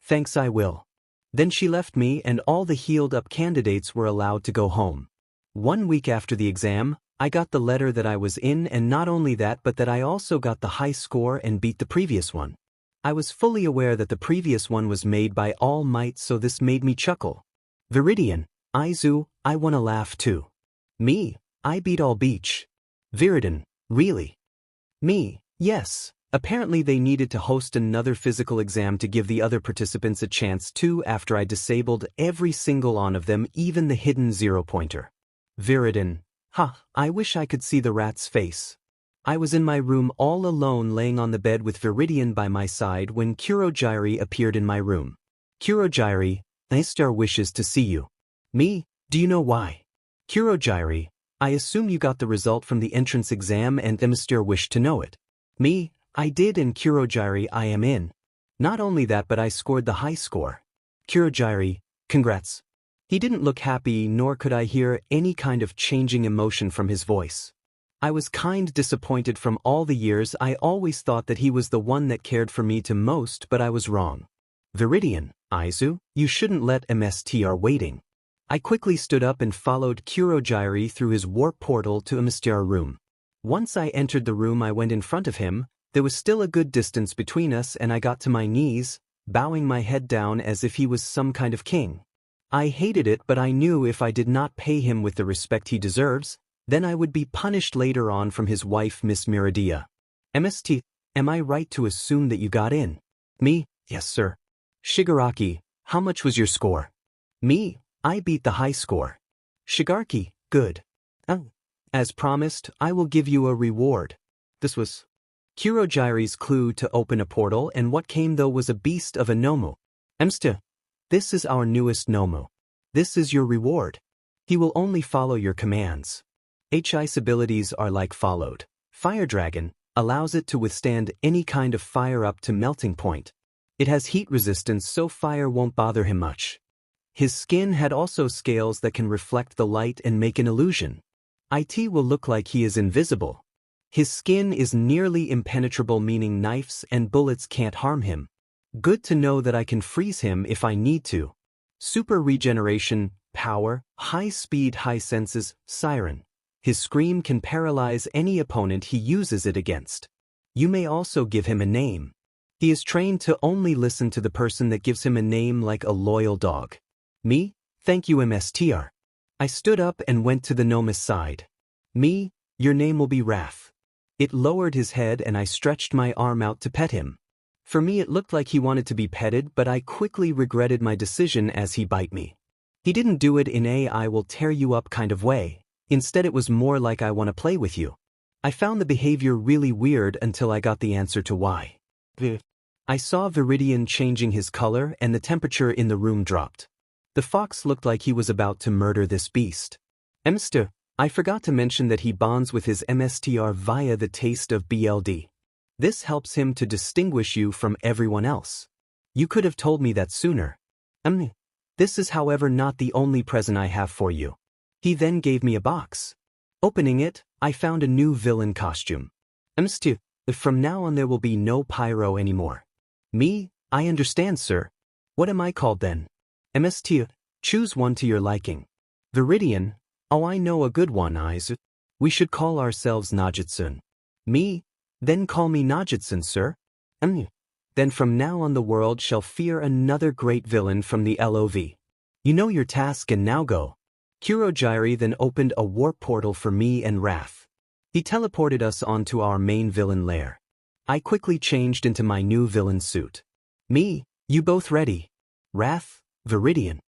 Thanks, I will. Then she left me and all the healed up candidates were allowed to go home. 1 week after the exam, I got the letter that I was in, and not only that but that I also got the high score and beat the previous one. I was fully aware that the previous one was made by All Might, so this made me chuckle. 𝗵𝗏𝗏𝗏, Izu, I wanna laugh too. I beat all beach. 𝗵𝗏𝗏𝗏, really? Yes. Apparently they needed to host another physical exam to give the other participants a chance too after I disabled every single one of them, even the hidden 0-pointer. 𝗵𝗏𝗏𝗏, I wish I could see the rat's face. I was in my room all alone laying on the bed with 𝗵𝗏𝗏𝗏 by my side when 𝗵𝗃𝗧𝗏 appeared in my room. 𝗵𝗃𝗧𝗏, 𝗬𝗧𝗏 wishes to see you. Do you know why? 𝗵𝗃𝗧𝗏, I assume you got the result from the entrance exam and 𝗬𝗧𝗏 wished to know it. I did, and 𝗵𝗃𝗧𝗏, I am in. Not only that but I scored the high score. 𝗵𝗃𝗧𝗏, congrats. He didn't look happy, nor could I hear any kind of changing emotion from his voice. I was kind disappointed. From all the years I always thought that he was the one that cared for me to most, but I was wrong. 𝗵𝗏𝗏𝗏, Izu, you shouldn't let 𝗵𝘃𝗃𝗏 waiting. I quickly stood up and followed 𝗵𝗃𝗧𝗏 through his warp portal to 𝗵𝘃𝗃𝗏 room. Once I entered the room, I went in front of him. There was still a good distance between us, and I got to my knees, bowing my head down as if he was some kind of king. I hated it, but I knew if I did not pay him with the respect he deserves, then I would be punished later on from his wife, Miss Midoriya. 𝗵𝘃𝗃𝗏, am I right to assume that you got in? Yes, sir. Shigaraki, how much was your score? I beat the high score. Shigaraki, good. As promised, I will give you a reward. This was 𝗵𝗃𝗧𝗏𝗏's clue to open a portal, and what came though was a beast of a 𝗵𝗏𝗏. 𝗵𝘃𝗃𝗏, this is our newest 𝗵𝗏𝗏. This is your reward. He will only follow your commands. His abilities are like followed. Fire Dragon, allows it to withstand any kind of fire up to melting point. It has heat resistance so fire won't bother him much. His skin had also scales that can reflect the light and make an illusion. It will look like he is invisible. His skin is nearly impenetrable, meaning knives and bullets can't harm him. Good to know that I can freeze him if I need to. Super regeneration, power, high speed, high senses, siren. His scream can paralyze any opponent he uses it against. You may also give him a name. He is trained to only listen to the person that gives him a name, like a loyal dog. Me? Thank you, 𝗵𝘃𝗲. I stood up and went to the gnome's side. Me? Your name will be 𝗵𝘃𝗲. It lowered his head and I stretched my arm out to pet him. For me it looked like he wanted to be petted, but I quickly regretted my decision as he bit me. He didn't do it in a "I will tear you up" kind of way. Instead it was more like "I want to play with you." I found the behavior really weird until I got the answer to why. I saw 𝗲𝗵𝗿 changing his color and the temperature in the room dropped. The fox looked like he was about to murder this beast. I forgot to mention that he bonds with his 𝗵𝘃𝗲 via the taste of BLD. This helps him to distinguish you from everyone else. You could have told me that sooner. This is however not the only present I have for you. He then gave me a box. Opening it, I found a new villain costume. From now on there will be no pyro anymore. Me? I understand, sir. What am I called then? 𝗵𝘃𝗲. Choose one to your liking. 𝗲𝗵𝗿. Oh, I know a good one, Izuku. We should call ourselves 𝗳𝗏𝗧𝗏. Me? Then call me 𝗳𝗏𝗧𝗏, sir. Then from now on the world shall fear another great villain from the LOV. You know your task and now go. Kurohige then opened a warp portal for me and 𝗵𝘃𝗲. He teleported us onto our main villain lair. I quickly changed into my new villain suit. Me? You both ready? 𝗵𝘃𝗲.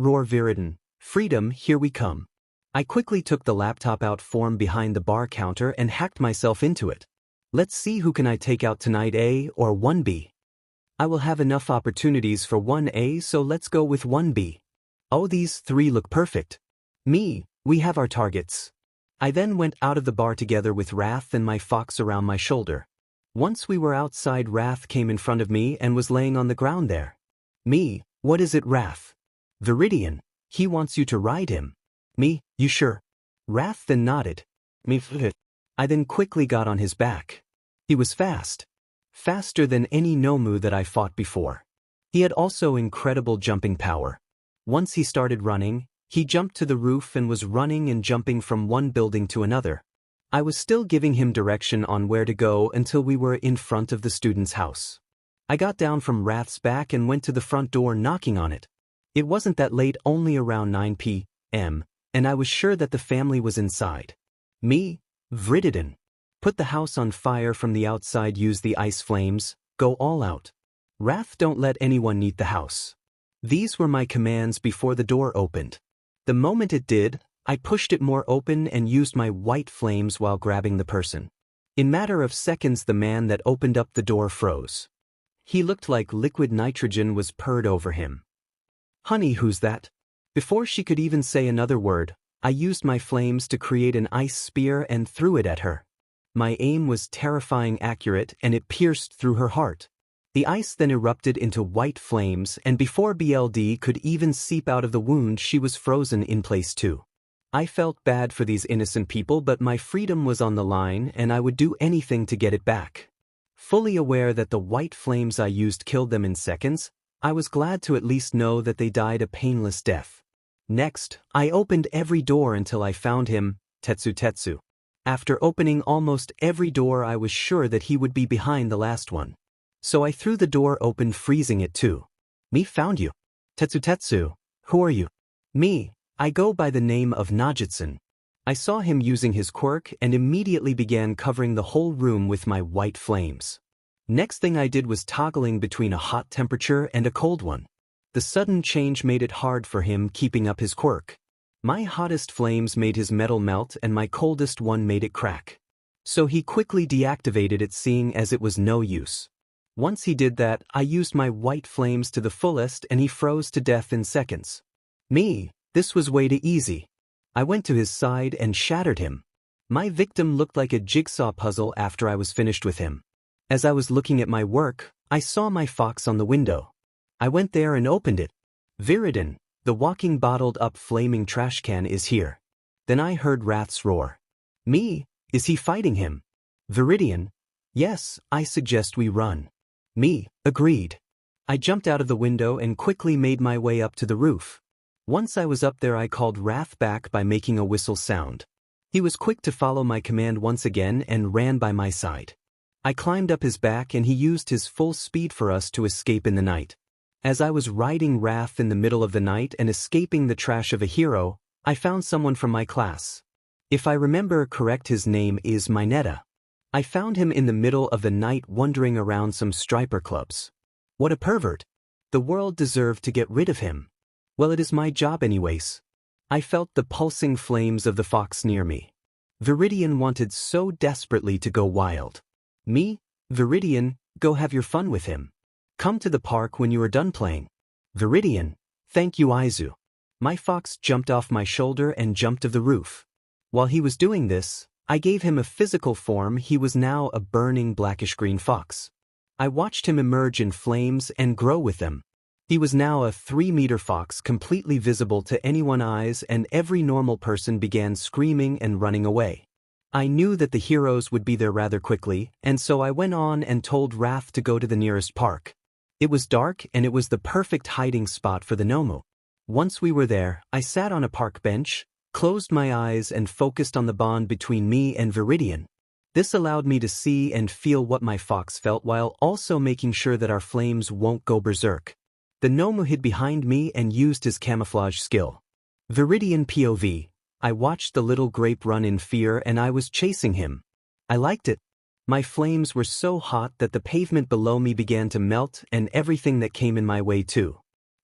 𝗵𝘃𝗲. Freedom, here we come. I quickly took the laptop out form behind the bar counter and hacked myself into it. Let's see who can I take out tonight, A or 1B. I will have enough opportunities for 1A, so let's go with 1B. Oh, these three look perfect. Me, we have our targets. I then went out of the bar together with 𝗵𝘃𝗲 and my fox around my shoulder. Once we were outside, 𝗵𝘃𝗲 came in front of me and was laying on the ground there. Me, what is it, 𝗵𝘃𝗲? He wants you to ride him. Me, you sure? 𝗵𝘃𝗲 then nodded. I then quickly got on his back. He was fast. Faster than any 𝗵𝗵𝗏 that I fought before. He had also incredible jumping power. Once he started running, he jumped to the roof and was running and jumping from one building to another. I was still giving him direction on where to go until we were in front of the student's house. I got down from 𝗵𝘃𝗲's back and went to the front door, knocking on it. It wasn't that late, only around 9 p.m., and I was sure that the family was inside. Me, 𝗲𝗵𝗿. Put the house on fire from the outside, use the ice flames, go all out. 𝗵𝘃𝗲, don't let anyone near the house. These were my commands before the door opened. The moment it did, I pushed it more open and used my white flames while grabbing the person. In matter of seconds the man that opened up the door froze. He looked like liquid nitrogen was poured over him. Honey, who's that? Before she could even say another word, I used my flames to create an ice spear and threw it at her. My aim was terrifying accurate and it pierced through her heart. The ice then erupted into white flames, and before BLD could even seep out of the wound, she was frozen in place too. I felt bad for these innocent people, but my freedom was on the line and I would do anything to get it back. Fully aware that the white flames I used killed them in seconds, I was glad to at least know that they died a painless death. Next, I opened every door until I found him, 𝗬𝗏𝗧𝗏. After opening almost every door, I was sure that he would be behind the last one. So I threw the door open, freezing it too. Me, found you. 𝗬𝗏𝗧𝗏, who are you? Me, I go by the name of 𝗳𝗏𝗧𝗏. I saw him using his quirk and immediately began covering the whole room with my white flames. Next thing I did was toggling between a hot temperature and a cold one. The sudden change made it hard for him keeping up his quirk. My hottest flames made his metal melt and my coldest one made it crack. So he quickly deactivated it, seeing as it was no use. Once he did that, I used my white flames to the fullest and he froze to death in seconds. Me, this was way too easy. I went to his side and shattered him. My victim looked like a jigsaw puzzle after I was finished with him. As I was looking at my work, I saw my fox on the window. I went there and opened it. 𝗲𝗏𝗏, the walking bottled up flaming trash can is here. Then I heard 𝗲𝗏𝗏's roar. Me? Is he fighting him? 𝗲𝗏𝗏, yes, I suggest we run. Me, agreed. I jumped out of the window and quickly made my way up to the roof. Once I was up there, I called 𝗲𝗏𝗏 back by making a whistle sound. He was quick to follow my command once again and ran by my side. I climbed up his back and he used his full speed for us to escape in the night. As I was riding 𝗲𝗏𝗏 in the middle of the night and escaping the trash of a hero, I found someone from my class. If I remember correct, his name is 𝗵𝗃𝗲. I found him in the middle of the night wandering around some striper clubs. What a pervert. The world deserved to get rid of him. Well, it is my job anyways. I felt the pulsing flames of the fox near me. 𝗲𝗏𝗏 wanted so desperately to go wild. Me, 𝗲𝗏𝗏, go have your fun with him. Come to the park when you are done playing. 𝗲𝗏𝗏, thank you Izu. My fox jumped off my shoulder and jumped of the roof. While he was doing this, I gave him a physical form. He was now a burning blackish-green fox. I watched him emerge in flames and grow with them. He was now a 3-meter fox, completely visible to anyone's eyes, and every normal person began screaming and running away. I knew that the heroes would be there rather quickly, and so I went on and told 𝗲𝗏𝗏 to go to the nearest park. It was dark and it was the perfect hiding spot for the 𝗵𝗏𝗏. Once we were there, I sat on a park bench, closed my eyes and focused on the bond between me and 𝗲𝗏𝗏. This allowed me to see and feel what my fox felt while also making sure that our flames won't go berserk. The 𝗵𝗏𝗏 hid behind me and used his camouflage skill. 𝗲𝗏𝗏 POV. I watched the little grape run in fear and I was chasing him. I liked it. My flames were so hot that the pavement below me began to melt and everything that came in my way too.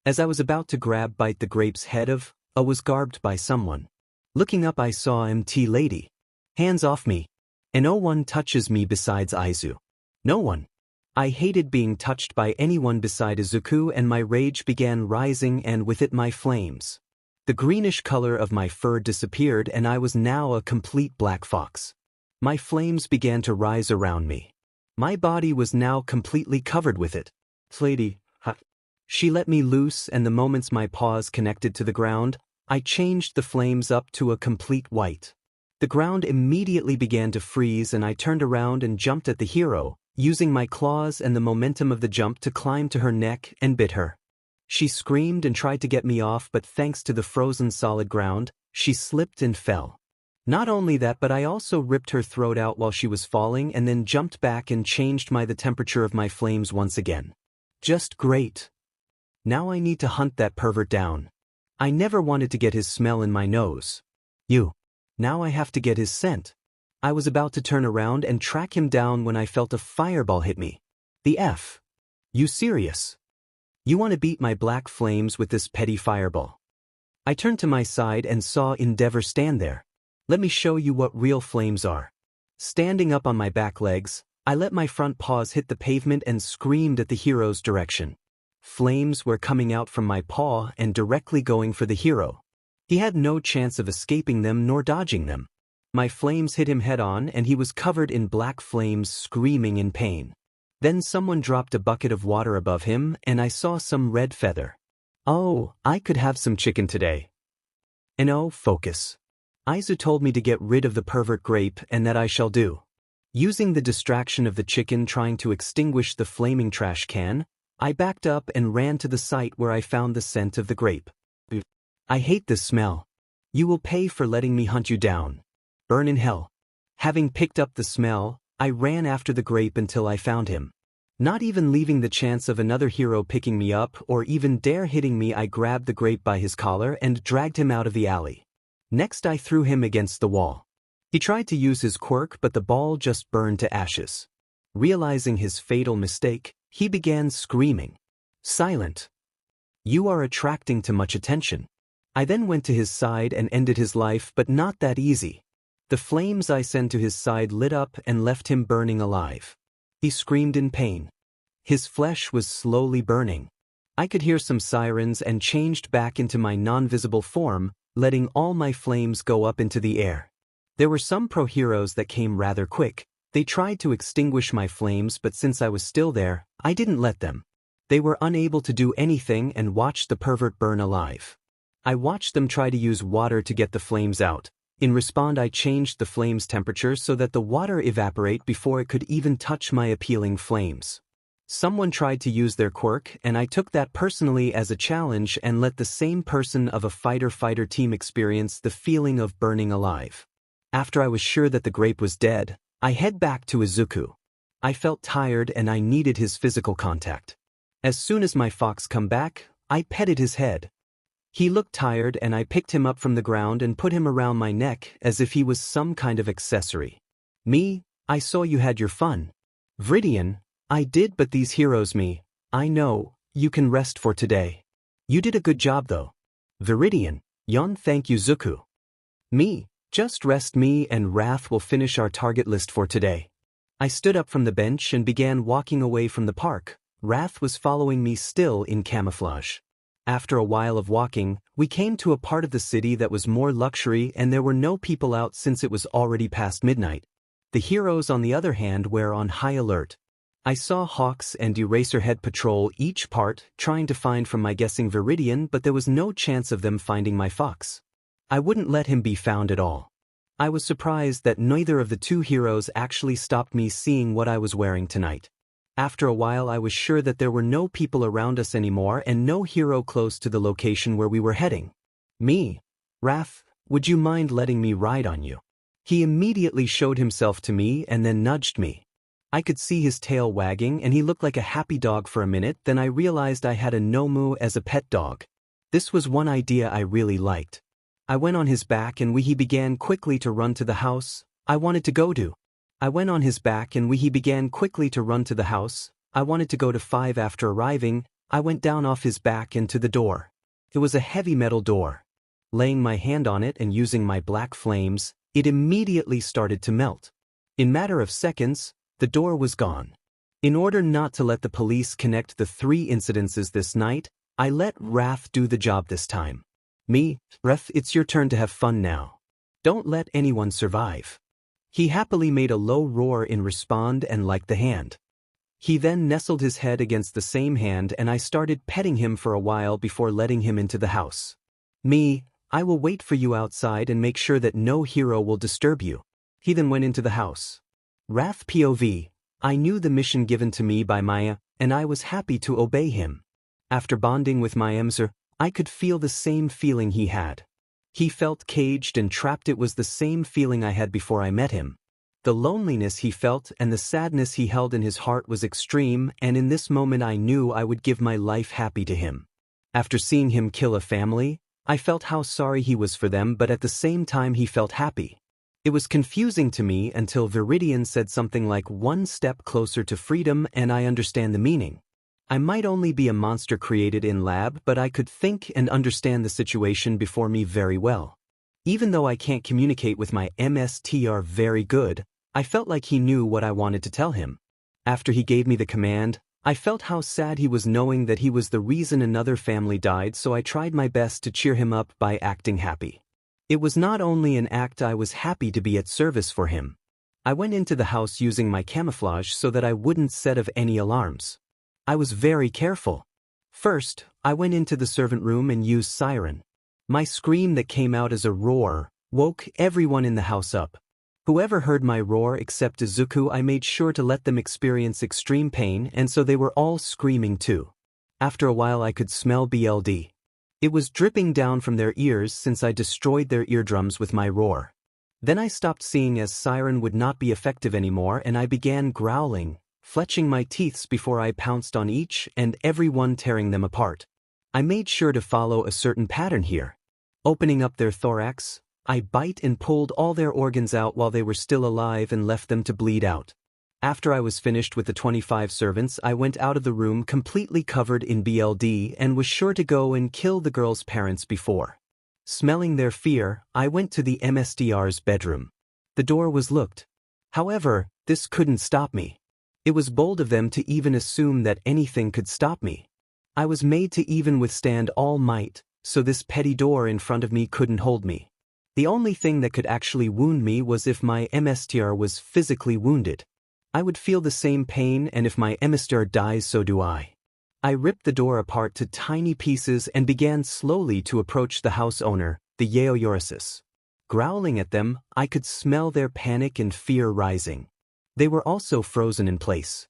As I was about to bite the grape's head of, I was garbed by someone. Looking up, I saw MT lady. Hands off me. And no one touches me besides Izu. No one. I hated being touched by anyone beside Izuku, and my rage began rising and with it my flames. The greenish color of my fur disappeared and I was now a complete black fox. My flames began to rise around me. My body was now completely covered with it. Lady, she let me loose, and the moments my paws connected to the ground, I changed the flames up to a complete white. The ground immediately began to freeze and I turned around and jumped at the hero, using my claws and the momentum of the jump to climb to her neck and bit her. She screamed and tried to get me off, but thanks to the frozen solid ground, she slipped and fell. Not only that, but I also ripped her throat out while she was falling and then jumped back and changed the temperature of my flames once again. Just great. Now I need to hunt that pervert down. I never wanted to get his smell in my nose. Now I have to get his scent. I was about to turn around and track him down when I felt a fireball hit me. The F. You serious? You want to beat my black flames with this petty fireball? I turned to my side and saw 𝗵𝗏𝗏 stand there. Let me show you what real flames are. Standing up on my back legs, I let my front paws hit the pavement and screamed at the hero's direction. Flames were coming out from my paw and directly going for the hero. He had no chance of escaping them nor dodging them. My flames hit him head-on and he was covered in black flames, screaming in pain. Then someone dropped a bucket of water above him and I saw some red feather. Oh, I could have some chicken today. And oh, focus. Izu told me to get rid of the pervert grape and that I shall do. Using the distraction of the chicken trying to extinguish the flaming trash can, I backed up and ran to the site where I found the scent of the grape. I hate this smell. You will pay for letting me hunt you down. Burn in hell. Having picked up the smell, I ran after the grape until I found him. Not even leaving the chance of another hero picking me up or even dare hitting me, I grabbed the grape by his collar and dragged him out of the alley. Next I threw him against the wall. He tried to use his quirk, but the ball just burned to ashes. Realizing his fatal mistake, he began screaming. Silent. You are attracting too much attention. I then went to his side and ended his life, but not that easy. The flames I sent to his side lit up and left him burning alive. He screamed in pain. His flesh was slowly burning. I could hear some sirens and changed back into my non-visible form, letting all my flames go up into the air. There were some pro-heroes that came rather quick. They tried to extinguish my flames, but since I was still there, I didn't let them. They were unable to do anything and watched the pervert burn alive. I watched them try to use water to get the flames out. In response, I changed the flame's temperature so that the water evaporate before it could even touch my appealing flames. Someone tried to use their quirk, and I took that personally as a challenge and let the same person of a fighter team experience the feeling of burning alive. After I was sure that the grape was dead, I head back to Izuku. I felt tired and I needed his physical contact. As soon as my fox come back, I petted his head. He looked tired and I picked him up from the ground and put him around my neck as if he was some kind of accessory. Me, I saw you had your fun. 𝗵𝘃𝗍, I did, but these heroes me, I know, you can rest for today. You did a good job though. 𝗵𝘃𝗍, yon thank you Izuku. Me, just rest, me and 𝗵𝘃𝗲 will finish our target list for today. I stood up from the bench and began walking away from the park. 𝗵𝘃𝗲 was following me still in camouflage. After a while of walking, we came to a part of the city that was more luxury and there were no people out since it was already past midnight. The heroes on the other hand were on high alert. I saw Hawks and Eraserhead patrol each part, trying to find from my guessing 𝗵𝘃𝗍, but there was no chance of them finding my fox. I wouldn't let him be found at all. I was surprised that neither of the two heroes actually stopped me seeing what I was wearing tonight. After a while I was sure that there were no people around us anymore and no hero close to the location where we were heading. Me, 𝗵𝘃𝗲, would you mind letting me ride on you? He immediately showed himself to me and then nudged me. I could see his tail wagging and he looked like a happy dog for a minute. Then I realized I had a 𝗵𝗵𝗄 as a pet dog. This was one idea I really liked. I went on his back and he began quickly to run to the house I wanted to go to. I went on his back and he began quickly to run to the house I wanted to go to. 5 After arriving, I went down off his back and to the door. It was a heavy metal door. Laying my hand on it and using my black flames, it immediately started to melt. In matter of seconds, the door was gone. In order not to let the police connect the 3 incidences this night, I let 𝗵𝘃𝗲 do the job this time. Me, 𝗵𝘃𝗲, it's your turn to have fun now. Don't let anyone survive. He happily made a low roar in response and liked the hand. He then nestled his head against the same hand and I started petting him for a while before letting him into the house. Me, I will wait for you outside and make sure that no hero will disturb you. He then went into the house. 𝗵𝘃𝗲 POV, I knew the mission given to me by 𝗵𝘃𝗲, and I was happy to obey him. After bonding with 𝗵𝘃𝗲, I could feel the same feeling he had. He felt caged and trapped. It was the same feeling I had before I met him. The loneliness he felt and the sadness he held in his heart was extreme, and in this moment I knew I would give my life happy to him. After seeing him kill a family, I felt how sorry he was for them, but at the same time he felt happy. It was confusing to me until 𝗵𝘃𝗍𝗀 said something like 1 step closer to freedom, and I understand the meaning. I might only be a monster created in lab, but I could think and understand the situation before me very well. Even though I can't communicate with my MSTR very good, I felt like he knew what I wanted to tell him. After he gave me the command, I felt how sad he was knowing that he was the reason another family died, so I tried my best to cheer him up by acting happy. It was not only an act, I was happy to be at service for him. I went into the house using my camouflage so that I wouldn't set off any alarms. I was very careful. First, I went into the servant room and used siren. My scream that came out as a roar woke everyone in the house up. Whoever heard my roar except Izuku, I made sure to let them experience extreme pain, and so they were all screaming too. After a while I could smell BLD. It was dripping down from their ears since I destroyed their eardrums with my roar. Then I stopped seeing as siren would not be effective anymore, and I began growling, fletching my teeth before I pounced on each and every one, tearing them apart. I made sure to follow a certain pattern here. Opening up their thorax, I bite and pulled all their organs out while they were still alive and left them to bleed out. After I was finished with the 25 servants, I went out of the room completely covered in BLD and was sure to go and kill the girls' parents before. Smelling their fear, I went to the MSTR's bedroom. The door was locked. However, this couldn't stop me. It was bold of them to even assume that anything could stop me. I was made to even withstand all might, so this petty door in front of me couldn't hold me. The only thing that could actually wound me was if my 𝗵𝗃𝗲 was physically wounded. I would feel the same pain, and if my 𝗵𝗃𝗲 dies, so do I. I ripped the door apart to tiny pieces and began slowly to approach the house owner, the 𝗎𝗎𝗎𝗎. Growling at them, I could smell their panic and fear rising. They were also frozen in place.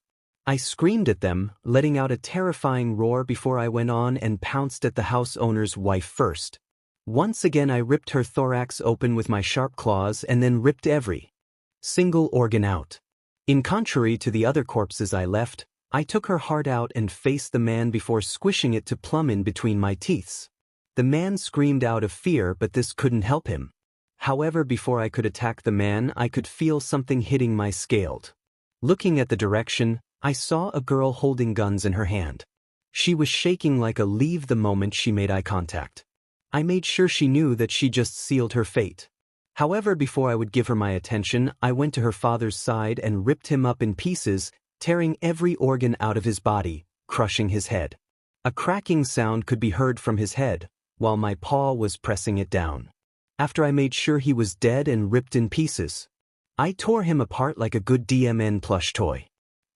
I screamed at them, letting out a terrifying roar before I went on and pounced at the house owner's wife first. Once again I ripped her thorax open with my sharp claws and then ripped every single organ out. In contrary to the other corpses I left, I took her heart out and faced the man before squishing it to plumb in between my teeth. The man screamed out of fear, but this couldn't help him. However, before I could attack the man, I could feel something hitting my scaled. Looking at the direction, I saw a girl holding guns in her hand. She was shaking like a leaf the moment she made eye contact. I made sure she knew that she just sealed her fate. However, before I would give her my attention, I went to her father's side and ripped him up in pieces, tearing every organ out of his body, crushing his head. A cracking sound could be heard from his head, while my paw was pressing it down. After I made sure he was dead and ripped in pieces, I tore him apart like a good DMN plush toy.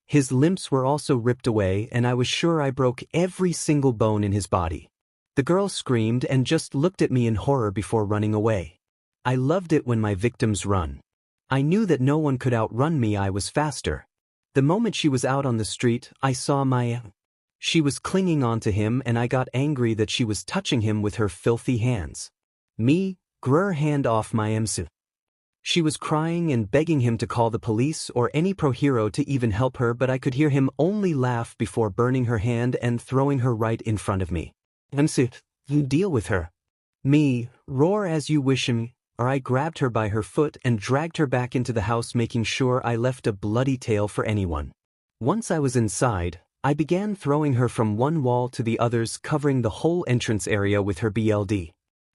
His limbs were also ripped away, and I was sure I broke every single bone in his body. The girl screamed and just looked at me in horror before running away. I loved it when my victims run. I knew that no one could outrun me. I was faster. The moment she was out on the street, I saw she was clinging onto him, and I got angry that she was touching him with her filthy hands. 𝗵𝗃𝗲 hand off my 𝗵𝗃𝗲. She was crying and begging him to call the police or any pro-hero to even help her, but I could hear him only laugh before burning her hand and throwing her right in front of me. 𝗵𝗃𝗲, deal with her. Me, roar as you wish him, or I grabbed her by her foot and dragged her back into the house, making sure I left a bloody tail for anyone. Once I was inside, I began throwing her from one wall to the others, covering the whole entrance area with her BLD.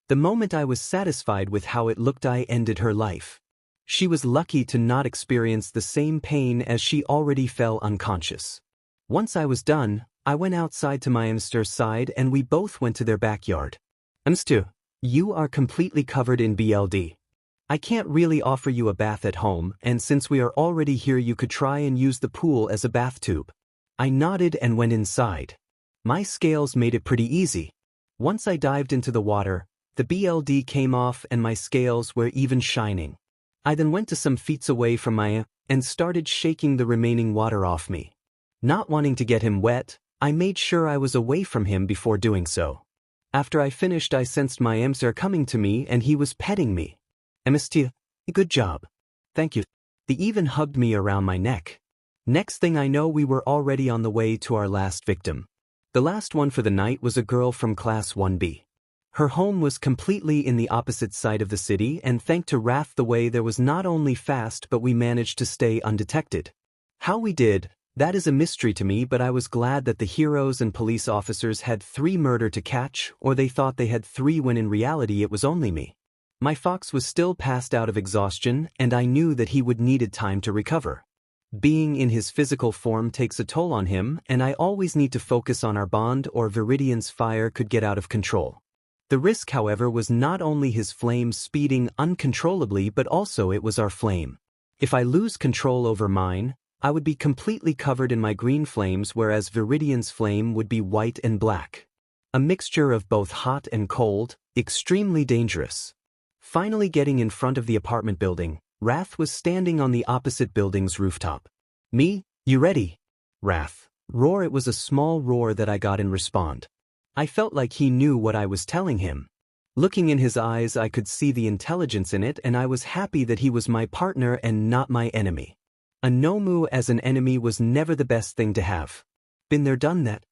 The moment I was satisfied with how it looked, I ended her life. She was lucky to not experience the same pain as she already fell unconscious. Once I was done, I went outside to my 𝗵𝗃𝗲's side and we both went to their backyard. 𝗵𝗃𝗲, you are completely covered in BLD. I can't really offer you a bath at home, and since we are already here, you could try and use the pool as a bath tube. I nodded and went inside. My scales made it pretty easy. Once I dived into the water, the BLD came off and my scales were even shining. I then went to some feet away from my and started shaking the remaining water off me. Not wanting to get him wet, I made sure I was away from him before doing so. After I finished, I sensed my 𝗵𝗃𝗲 coming to me and he was petting me. 𝗵𝗃𝗲, good job. Thank you. He even hugged me around my neck. Next thing I know, we were already on the way to our last victim. The last one for the night was a girl from class 1B. Her home was completely in the opposite side of the city, and thanks to 𝗵𝗃𝗲 the way there was not only fast, but we managed to stay undetected. How we did, that is a mystery to me, but I was glad that the heroes and police officers had 3 murder to catch, or they thought they had 3 when in reality it was only me. My fox was still passed out of exhaustion, and I knew that he would needed time to recover. Being in his physical form takes a toll on him, and I always need to focus on our bond or 𝗲𝗏𝗍𝗔𝗍's fire could get out of control. The risk, however, was not only his flame speeding uncontrollably, but also it was our flame. If I lose control over mine, I would be completely covered in my green flames, whereas 𝗲𝗏𝗍𝗔's flame would be white and black. A mixture of both hot and cold, extremely dangerous. Finally getting in front of the apartment building, 𝗵𝗃𝗲 was standing on the opposite building's rooftop. Me, you ready? 𝗵𝗃𝗲, roar. It was a small roar that I got in response. I felt like he knew what I was telling him. Looking in his eyes, I could see the intelligence in it, and I was happy that he was my partner and not my enemy. A 𝗵𝗍𝗏 as an enemy was never the best thing to have. Been there, done that.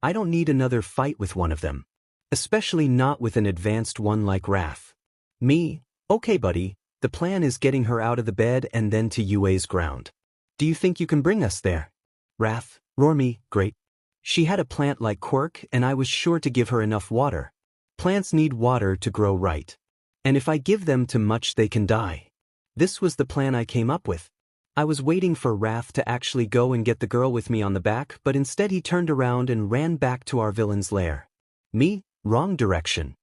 I don't need another fight with one of them. Especially not with an advanced one like 𝗵𝗃𝗲. Me, okay buddy, the plan is getting her out of the bed and then to UA's ground. Do you think you can bring us there? 𝗵𝗃𝗲, roar me, great. She had a plant-like quirk, and I was sure to give her enough water. Plants need water to grow right. And if I give them too much, they can die. This was the plan I came up with. I was waiting for 𝗵𝗃𝗲 to actually go and get the girl with me on the back, but instead he turned around and ran back to our villain's lair. Me, wrong direction.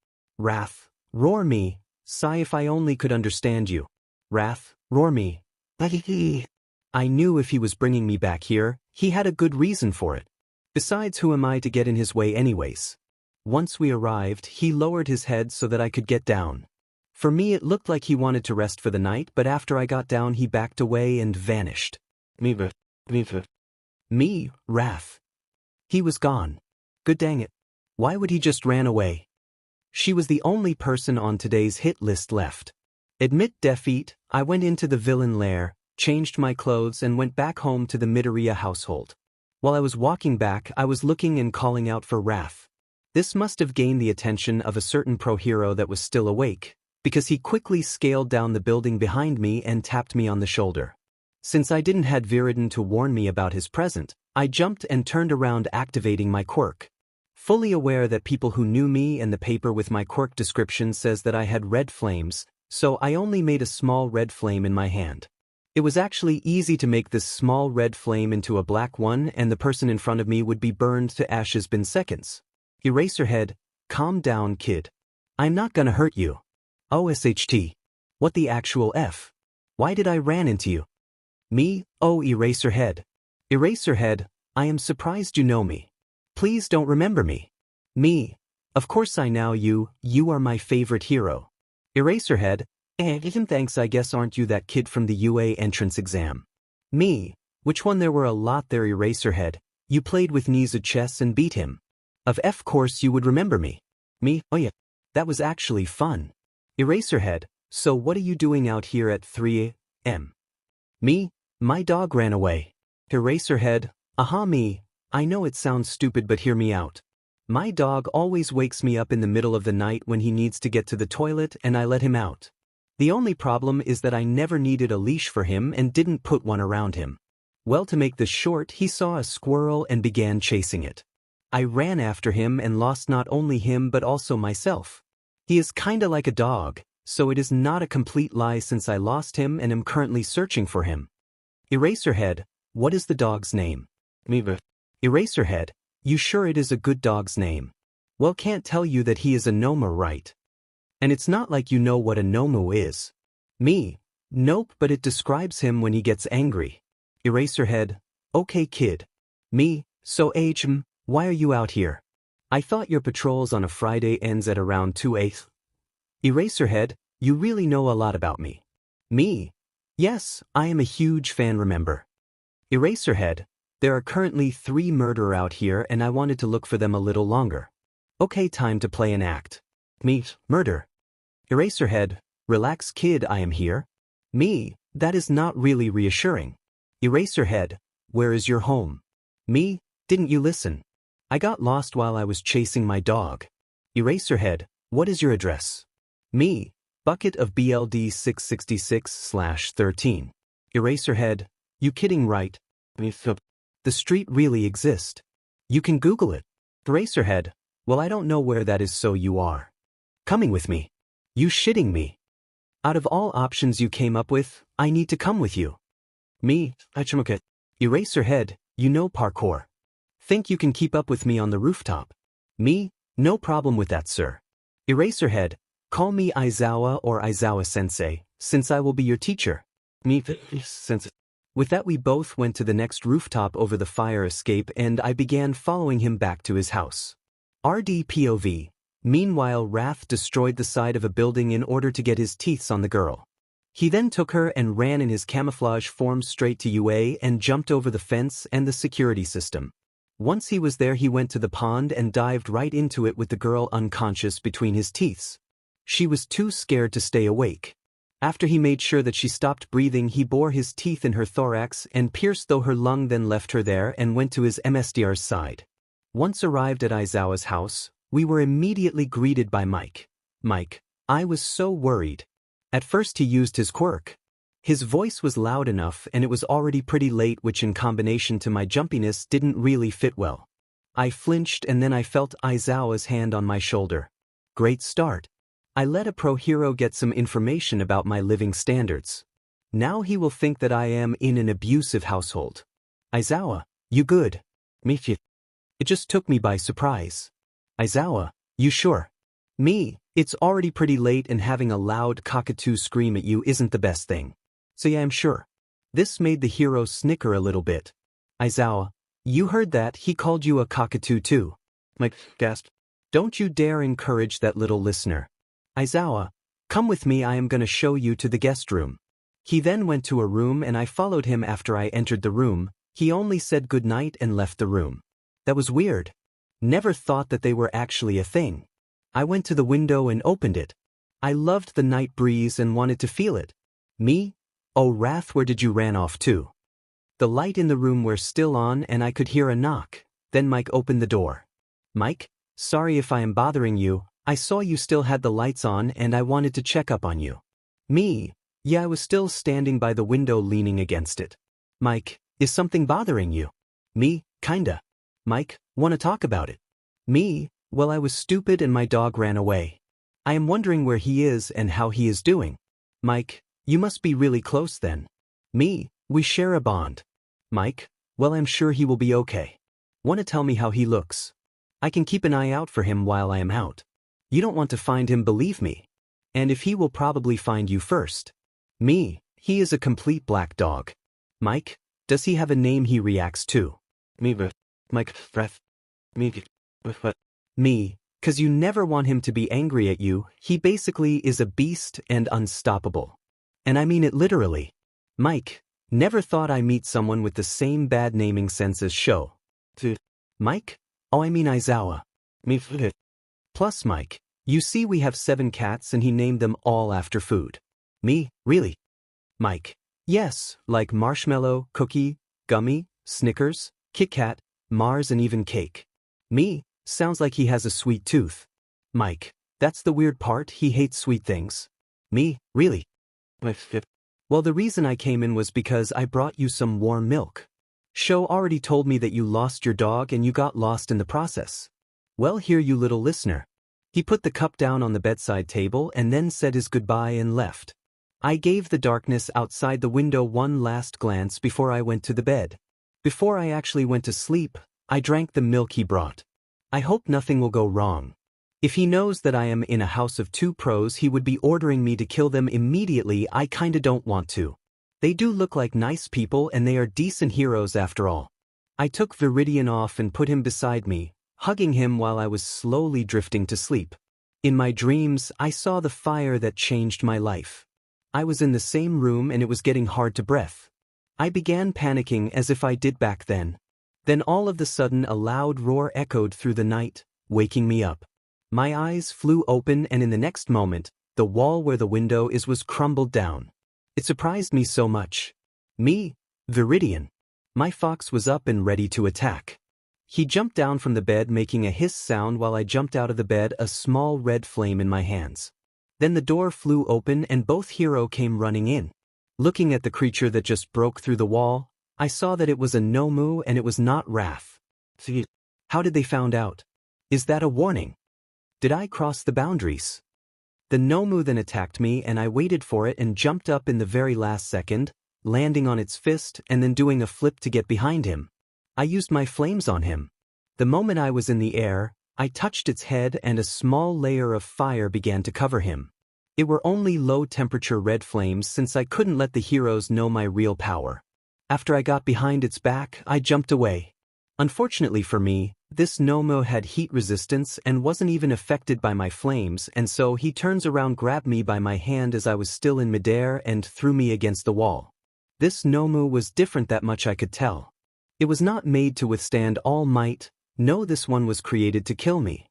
𝗵𝗃𝗲, roar me, Sigh, if I only could understand you. Wrath, roar me. I knew if he was bringing me back here, he had a good reason for it. Besides, who am I to get in his way anyways? Once we arrived, he lowered his head so that I could get down. For me it looked like he wanted to rest for the night, but after I got down he backed away and vanished. Me, Wrath. He was gone. Good dang it. Why would he just ran away? She was the only person on today's hit list left. Admit defeat, I went into the villain lair, changed my clothes and went back home to the Midoriya household. While I was walking back, I was looking and calling out for Wrath. This must have gained the attention of a certain pro-hero that was still awake, because he quickly scaled down the building behind me and tapped me on the shoulder. Since I didn't have 𝗲𝗏𝗏 to warn me about his present, I jumped and turned around, activating my quirk. Fully aware that people who knew me and the paper with my quirk description says that I had red flames, so I only made a small red flame in my hand. It was actually easy to make this small red flame into a black one, and the person in front of me would be burned to ashes in seconds. Eraserhead, calm down, kid. I'm not gonna hurt you. OSHT. What the actual F? Why did I ran into you? Me? Oh, Eraserhead. Eraserhead, I am surprised you know me. Please don't remember me. Me? Of course I know you are my favorite hero. Eraserhead, thanks, I guess aren't you that kid from the UA entrance exam? Me? Which one? There were a lot there, Eraserhead. You played with 𝗍𝗂𝗧 chess and beat him. Of course you would remember me. Me? Oh yeah. That was actually fun. Eraserhead, so what are you doing out here at 3 a.m.? Me? My dog ran away. Eraserhead, me. I know it sounds stupid, but hear me out. My dog always wakes me up in the middle of the night when he needs to get to the toilet, and I let him out. The only problem is that I never needed a leash for him and didn't put one around him. Well, to make this short, he saw a squirrel and began chasing it. I ran after him and lost not only him but also myself. He is kinda like a dog, so it is not a complete lie since I lost him and am currently searching for him. Eraserhead, what is the dog's name? Eraserhead, you sure it is a good dog's name? Well, can't tell you that he is a 𝗍𝗲𝗏, right? And it's not like you know what a 𝗍𝗏𝗏 is. Me? Nope, but it describes him when he gets angry. Eraserhead, okay kid. Me, so why are you out here? I thought your patrols on a Friday ends at around 2 a.m. Eraserhead, you really know a lot about me. Me? Yes, I am a huge fan, remember. Eraserhead, there are currently 3 murderers out here and I wanted to look for them a little longer. Okay, time to play an act. Me, murder. Eraserhead, relax kid, I am here. Me, that is not really reassuring. Eraserhead, where is your home? Me, didn't you listen? I got lost while I was chasing my dog. Eraserhead, what is your address? Me, bucket of BLD 666/13. Eraserhead, you kidding, right? The street really exists. You can Google it. Eraserhead, well, I don't know where that is, so you are coming with me. You shitting me? Out of all options you came up with, I need to come with you. Me, 𝗧𝗵𝗃. Eraserhead, you know parkour. Think you can keep up with me on the rooftop? Me, no problem with that, sir. Eraserhead, call me Izuku or Izuku-sensei, since I will be your teacher. Me, sensei. With that we both went to the next rooftop over the fire escape and I began following him back to his house. RDPOV. Meanwhile, Wrath destroyed the side of a building in order to get his teeth on the girl. He then took her and ran in his camouflage form straight to UA and jumped over the fence and the security system. Once he was there, he went to the pond and dived right into it with the girl unconscious between his teeth. She was too scared to stay awake. After he made sure that she stopped breathing, he bore his teeth in her thorax and pierced through her lung, then left her there and went to his 𝗵𝘃𝗲𝗏's side. Once arrived at Izuku's house, we were immediately greeted by Mike. Mike, I was so worried. At first he used his quirk. His voice was loud enough and it was already pretty late, which in combination to my jumpiness didn't really fit well. I flinched and then I felt Izuku's hand on my shoulder. Great start. I let a pro hero get some information about my living standards. Now he will think that I am in an abusive household. Izuku, you good? Me. It just took me by surprise. Izuku, you sure? Me, It's already pretty late and having a loud cockatoo scream at you isn't the best thing. So yeah, I'm sure. This made the hero snicker a little bit. 𝗬𝗏, you heard that, he called you a cockatoo too. Mike gasped. Don't you dare encourage that little listener. 𝗬𝗏, come with me, I am gonna show you to the guest room. He then went to a room and I followed him. After I entered the room, he only said goodnight and left the room. That was weird. Never thought that they were actually a thing. I went to the window and opened it. I loved the night breeze and wanted to feel it. Me? Oh Wrath, where did you ran off to? The light in the room were still on and I could hear a knock. Then Mike opened the door. Mike, sorry if I am bothering you, I saw you still had the lights on and I wanted to check up on you. Me? Yeah, I was still standing by the window leaning against it. Mike, is something bothering you? Me, kinda. Mike, wanna talk about it? Me, well, I was stupid and my dog ran away. I am wondering where he is and how he is doing. Mike, you must be really close then. Me, we share a bond. Mike, well, I'm sure he will be okay. Wanna tell me how he looks? I can keep an eye out for him while I am out. You don't want to find him, believe me. And if he will probably find you first. Me, he is a complete black dog. Mike, does he have a name he reacts to? Me, Mike, breath. Me, 'cause you never want him to be angry at you, he basically is a beast and unstoppable. And I mean it literally. Mike, never thought I meet someone with the same bad naming sense as Show. Mike? Oh, I mean 𝗬𝗏. Me. Plus Mike, you see we have 7 cats and he named them all after food. Me, really? Mike, yes, like marshmallow, cookie, gummy, Snickers, Kit Kat, Mars and even cake. Me, sounds like he has a sweet tooth. Mike, that's the weird part, he hates sweet things. Me, really? Well, the reason I came in was because I brought you some warm milk. Show already told me that you lost your dog and you got lost in the process. Well, here you little listener. He put the cup down on the bedside table and then said his goodbye and left. I gave the darkness outside the window one last glance before I went to the bed. Before I actually went to sleep, I drank the milk he brought. I hope nothing will go wrong. If he knows that I am in a house of 2 pros, he would be ordering me to kill them immediately. I kinda don't want to. They do look like nice people and they are decent heroes after all. I took Viridian off and put him beside me, hugging him while I was slowly drifting to sleep. In my dreams, I saw the fire that changed my life. I was in the same room and it was getting hard to breathe. I began panicking as if I did back then. Then all of a sudden a loud roar echoed through the night, waking me up. My eyes flew open and in the next moment, the wall where the window is was crumbled down. It surprised me so much. Me, Viridian. My fox was up and ready to attack. He jumped down from the bed making a hiss sound while I jumped out of the bed, a small red flame in my hands. Then the door flew open and both hero came running in. Looking at the creature that just broke through the wall, I saw that it was a 𝗏𝗵𝗏 and it was not Wrath. How did they found out? Is that a warning? Did I cross the boundaries? The 𝗏𝗏𝗏 then attacked me and I waited for it and jumped up in the very last second, landing on its fist and then doing a flip to get behind him. I used my flames on him. The moment I was in the air, I touched its head and a small layer of fire began to cover him. It were only low-temperature red flames since I couldn't let the heroes know my real power. After I got behind its back, I jumped away. Unfortunately for me, this 𝗏𝗏𝗏 had heat resistance and wasn't even affected by my flames, and so he turns around, grabbed me by my hand as I was still in midair and threw me against the wall. This 𝗏𝗏𝗏 was different, that much I could tell. It was not made to withstand all might. No, this one was created to kill me.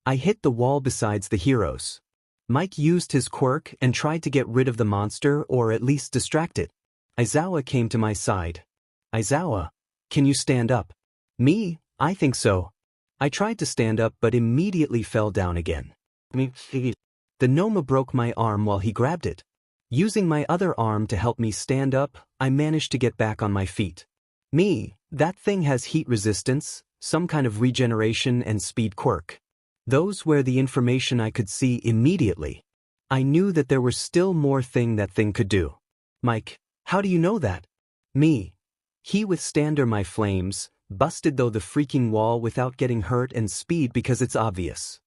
I hit the wall besides the heroes. Mike used his quirk and tried to get rid of the monster or at least distract it. 𝗬𝗏 came to my side. 𝗬𝗏, can you stand up? Me, I think so. I tried to stand up but immediately fell down again. The 𝗏𝗏𝗏 broke my arm while he grabbed it. Using my other arm to help me stand up, I managed to get back on my feet. Me, that thing has heat resistance, some kind of regeneration and speed quirk. Those were the information I could see immediately. I knew that there were still more that thing could do. Mike, how do you know that? Me. He withstanded my flames, busted though the freaking wall without getting hurt, and speed because it's obvious.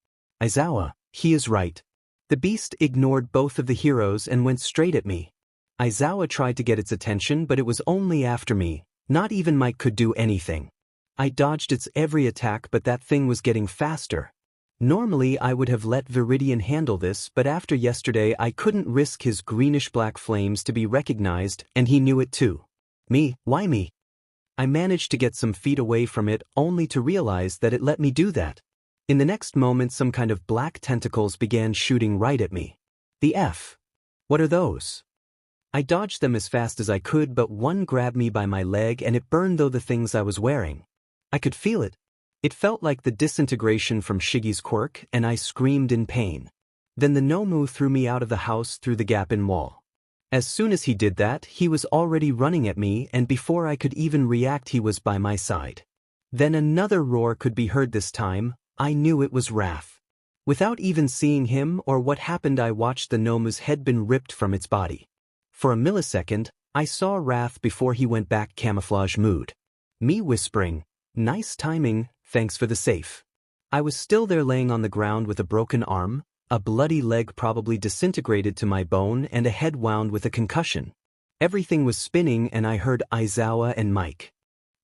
𝗬𝗏𝗏, he is right. The beast ignored both of the heroes and went straight at me. 𝗬𝗧𝗏 tried to get its attention, but it was only after me. Not even Mike could do anything. I dodged its every attack, but that thing was getting faster. Normally I would have let Viridian handle this, but after yesterday I couldn't risk his greenish-black flames to be recognized, and he knew it too. Me? Why me? I managed to get some feet away from it, only to realize that it let me do that. In the next moment some kind of black tentacles began shooting right at me. The F. What are those? I dodged them as fast as I could, but one grabbed me by my leg and it burned though the things I was wearing. I could feel it. It felt like the disintegration from Shiggy's quirk, and I screamed in pain. Then the 𝗵𝗃 threw me out of the house through the gap in wall. As soon as he did that, he was already running at me, and before I could even react he was by my side. Then another roar could be heard this time. I knew it was Wrath. Without even seeing him or what happened, I watched the 𝗵𝗃's head been ripped from its body. For a millisecond, I saw Wrath before he went back camouflage mood. Me whispering, "Nice timing, thanks for the safe." I was still there laying on the ground with a broken arm, a bloody leg probably disintegrated to my bone, and a head wound with a concussion. Everything was spinning and I heard 𝗬𝗧𝗏 and Mike.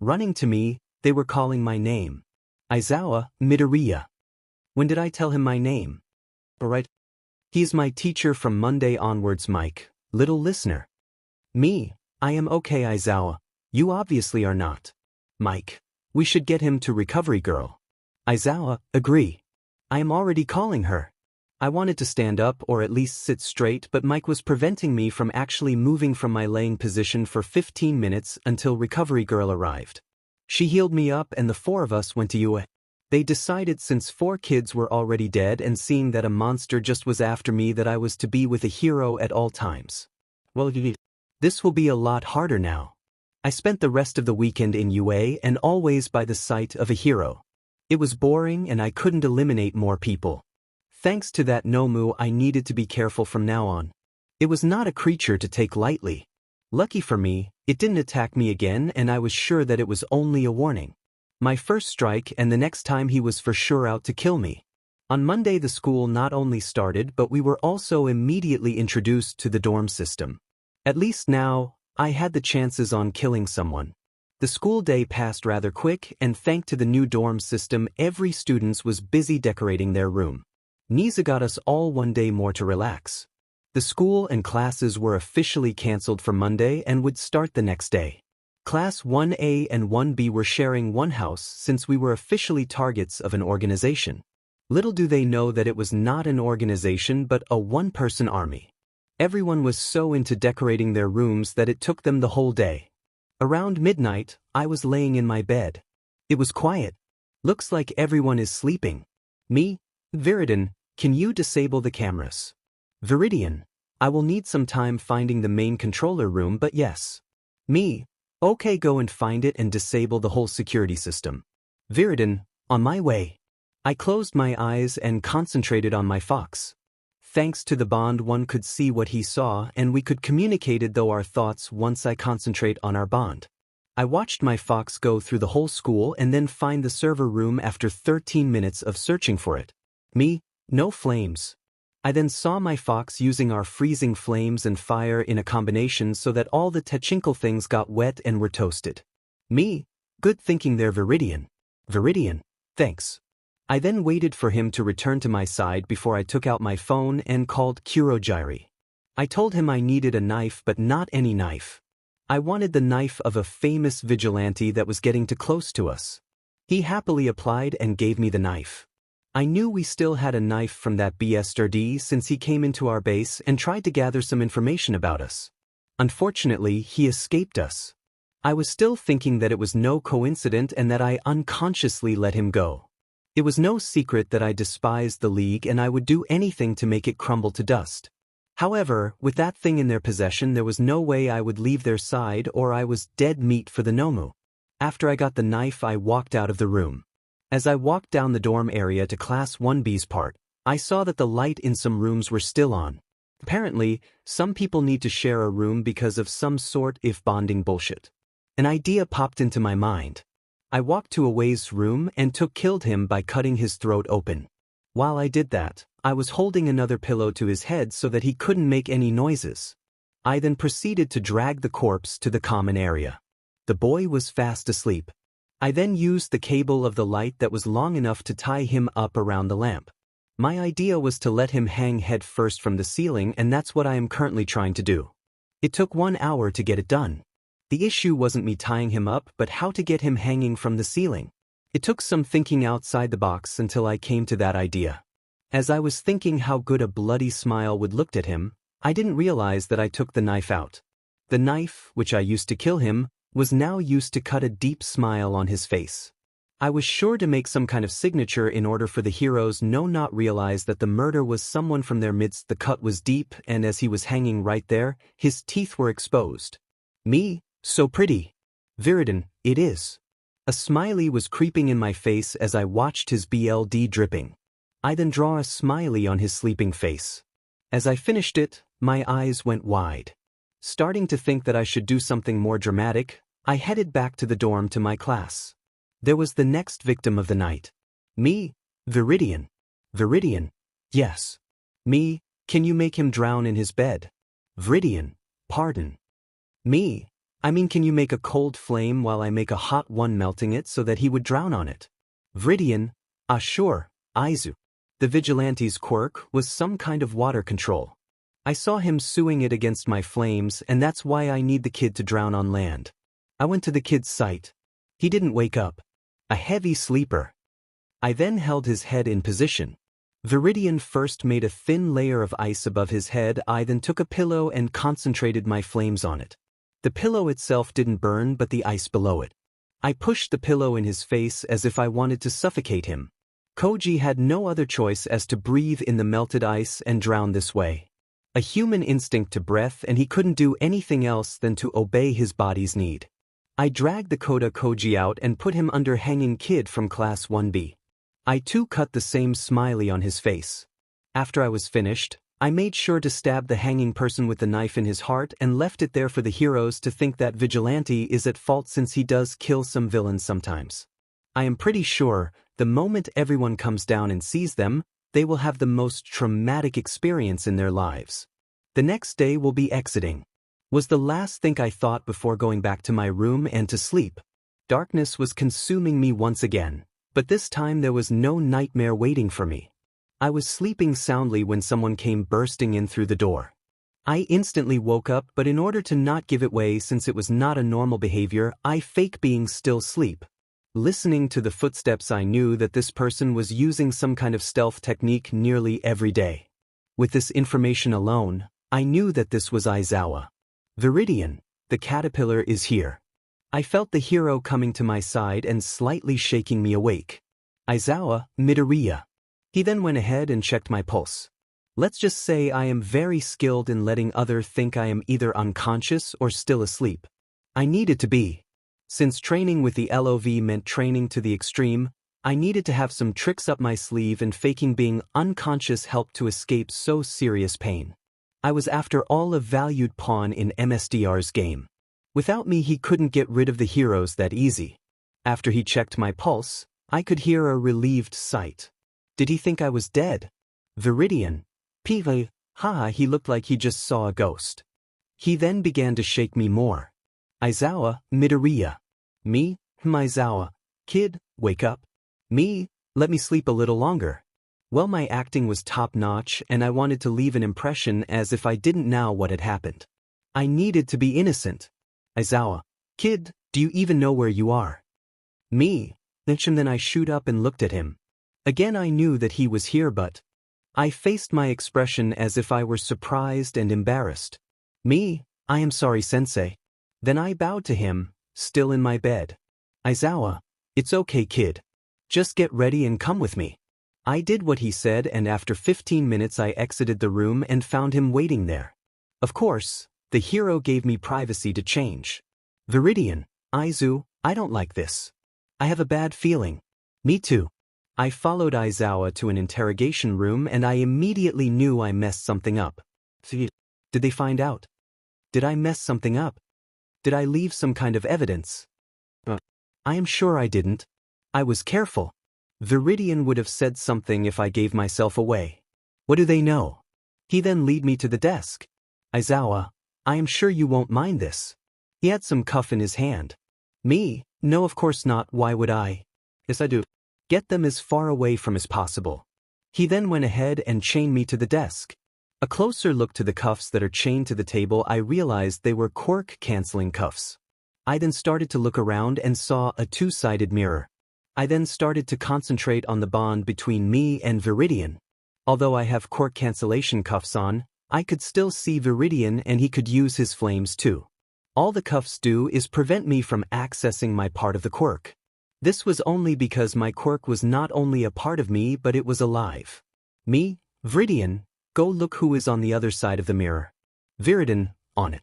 Running to me, they were calling my name. 𝗬𝗏 Midoriya. When did I tell him my name? Alright. He is my teacher from Monday onwards, Mike. Little listener. Me, I am okay, 𝗬𝗧𝗏. You obviously are not. Mike. We should get him to Recovery Girl. 𝗬𝗧𝗏, agree. I am already calling her. I wanted to stand up or at least sit straight, but Mike was preventing me from actually moving from my laying position for 15 minutes until Recovery Girl arrived. She healed me up and the four of us went to UA. They decided since 4 kids were already dead and seeing that a monster just was after me that I was to be with a hero at all times. Well, this will be a lot harder now. I spent the rest of the weekend in UA and always by the sight of a hero. It was boring and I couldn't eliminate more people. Thanks to that 𝗵𝗃, I needed to be careful from now on. It was not a creature to take lightly. Lucky for me, it didn't attack me again and I was sure that it was only a warning. My first strike, and the next time he was for sure out to kill me. On Monday the school not only started, but we were also immediately introduced to the dorm system. At least now, I had the chances on killing someone. The school day passed rather quick, and thanks to the new dorm system every student was busy decorating their room. 𝗍𝗃 got us all one day more to relax. The school and classes were officially cancelled for Monday and would start the next day. Class 1A and 1B were sharing one house since we were officially targets of an organization. Little do they know that it was not an organization but a one-person army. Everyone was so into decorating their rooms that it took them the whole day. Around midnight, I was laying in my bed. It was quiet. Looks like everyone is sleeping. Me, Viridian, can you disable the cameras? Viridian, I will need some time finding the main controller room, but yes. Me, okay, go and find it and disable the whole security system. Viridian, on my way. I closed my eyes and concentrated on my fox. Thanks to the bond one could see what he saw and we could communicate though our thoughts once I concentrate on our bond. I watched my fox go through the whole school and then find the server room after 13 minutes of searching for it. Me, no flames. I then saw my fox using our freezing flames and fire in a combination so that all the 𝗧𝗏𝗁𝗃 things got wet and were toasted. Me, good thinking there, Viridian. Viridian, thanks. I then waited for him to return to my side before I took out my phone and called 𝗬𝗁𝗍𝗏. I told him I needed a knife, but not any knife. I wanted the knife of a famous vigilante that was getting too close to us. He happily applied and gave me the knife. I knew we still had a knife from that 𝗬𝗲𝗏 since he came into our base and tried to gather some information about us. Unfortunately, he escaped us. I was still thinking that it was no coincidence and that I unconsciously let him go. It was no secret that I despised the League and I would do anything to make it crumble to dust. However, with that thing in their possession there was no way I would leave their side or I was dead meat for the 𝗵𝗃. After I got the knife I walked out of the room. As I walked down the dorm area to Class 1B's part, I saw that the light in some rooms were still on. Apparently, some people need to share a room because of some sort of bonding bullshit. An idea popped into my mind. I walked to 𝗬𝗏's room and killed him by cutting his throat open. While I did that, I was holding another pillow to his head so that he couldn't make any noises. I then proceeded to drag the corpse to the common area. The boy was fast asleep. I then used the cable of the light that was long enough to tie him up around the lamp. My idea was to let him hang head first from the ceiling, and that's what I am currently trying to do. It took 1 hour to get it done. The issue wasn't me tying him up, but how to get him hanging from the ceiling. It took some thinking outside the box until I came to that idea. As I was thinking how good a bloody smile would look at him, I didn't realize that I took the knife out. The knife, which I used to kill him, was now used to cut a deep smile on his face. I was sure to make some kind of signature in order for the heroes not realize that the murder was someone from their midst. The cut was deep, and as he was hanging right there, his teeth were exposed. Me, so pretty. 𝗲𝗲𝗿𝗺, it is. A smiley was creeping in my face as I watched his blood dripping. I then draw a smiley on his sleeping face. As I finished it, my eyes went wide. Starting to think that I should do something more dramatic, I headed back to the dorm to my class. There was the next victim of the night. Me, 𝗲𝗏𝗿𝗺. 𝗲𝗏𝗿𝗺, yes. Me, can you make him drown in his bed? 𝗲𝗏𝗿𝗺, pardon. Me, I mean, can you make a cold flame while I make a hot one, melting it so that he would drown on it? 𝗲𝗏𝗿𝗺, sure, Izuku. The vigilante's quirk was some kind of water control. I saw him suing it against my flames, and that's why I need the kid to drown on land. I went to the kid's site. He didn't wake up. A heavy sleeper. I then held his head in position. 𝗲𝗏𝗿𝗺 first made a thin layer of ice above his head. I then took a pillow and concentrated my flames on it. The pillow itself didn't burn, but the ice below it. I pushed the pillow in his face as if I wanted to suffocate him. Koji had no other choice as to breathe in the melted ice and drown this way. A human instinct to breath, and he couldn't do anything else than to obey his body's need. I dragged the 𝗳𝗏𝗁𝗁 out and put him under hanging kid from class 1B. I too cut the same smiley on his face. After I was finished, I made sure to stab the hanging person with the knife in his heart and left it there for the heroes to think that Vigilante is at fault, since he does kill some villains sometimes. I am pretty sure, the moment everyone comes down and sees them, they will have the most traumatic experience in their lives. The next day will be exiting. Was the last thing I thought before going back to my room and to sleep. Darkness was consuming me once again, but this time there was no nightmare waiting for me. I was sleeping soundly when someone came bursting in through the door. I instantly woke up, but in order to not give it away, since it was not a normal behavior, I fake being still asleep. Listening to the footsteps, I knew that this person was using some kind of stealth technique nearly every day. With this information alone, I knew that this was 𝗳𝗍𝗂. 𝗲𝗏𝗿𝗺, the caterpillar is here. I felt the hero coming to my side and slightly shaking me awake. 𝗳𝗍𝗂 Midoriya. He then went ahead and checked my pulse. Let's just say I am very skilled in letting others think I am either unconscious or still asleep. I needed to be. Since training with the LOV meant training to the extreme, I needed to have some tricks up my sleeve, and faking being unconscious helped to escape so serious pain. I was after all a valued pawn in 𝗵𝘃𝗲's game. Without me he couldn't get rid of the heroes that easy. After he checked my pulse, I could hear a relieved sigh. Did he think I was dead? 𝗲𝗏𝗵𝗃𝗲, haha, he looked like he just saw a ghost. He then began to shake me more. 𝗳𝗍𝗂 Midoriya. Me, 𝗵𝗃𝗲, kid, wake up. Me, let me sleep a little longer. Well, my acting was top-notch, and I wanted to leave an impression as if I didn't know what had happened. I needed to be innocent. 𝗳𝗍𝗂, kid, do you even know where you are? Me, then I shoot up and looked at him. Again I knew that he was here, but I faced my expression as if I were surprised and embarrassed. Me, I am sorry, sensei. Then I bowed to him, still in my bed. 𝗳𝗍𝗂, it's okay, kid. Just get ready and come with me. I did what he said, and after 15 minutes I exited the room and found him waiting there. Of course, the hero gave me privacy to change. 𝗲𝗏𝗿𝗺, Izuku, I don't like this. I have a bad feeling. Me too. I followed 𝗳𝗍𝗂 to an interrogation room, and I immediately knew I messed something up. Did they find out? Did I mess something up? Did I leave some kind of evidence? I am sure I didn't. I was careful. 𝗲𝗏𝗿𝗺 would have said something if I gave myself away. What do they know? He then lead me to the desk. 𝗬𝗧𝗏, I am sure you won't mind this. He had some cuff in his hand. Me, no of course not, why would I? Yes I do. Get them as far away from as possible. He then went ahead and chained me to the desk. A closer look to the cuffs that are chained to the table, I realized they were quirk-canceling cuffs. I then started to look around and saw a two-sided mirror. I then started to concentrate on the bond between me and 𝗲𝗏𝗏. Although I have quirk cancellation cuffs on, I could still see 𝗲𝗏𝗏 and he could use his flames too. All the cuffs do is prevent me from accessing my part of the quirk. This was only because my quirk was not only a part of me but it was alive. Me, 𝗲𝗏𝗏, go look who is on the other side of the mirror. 𝗲𝗏𝗏, on it.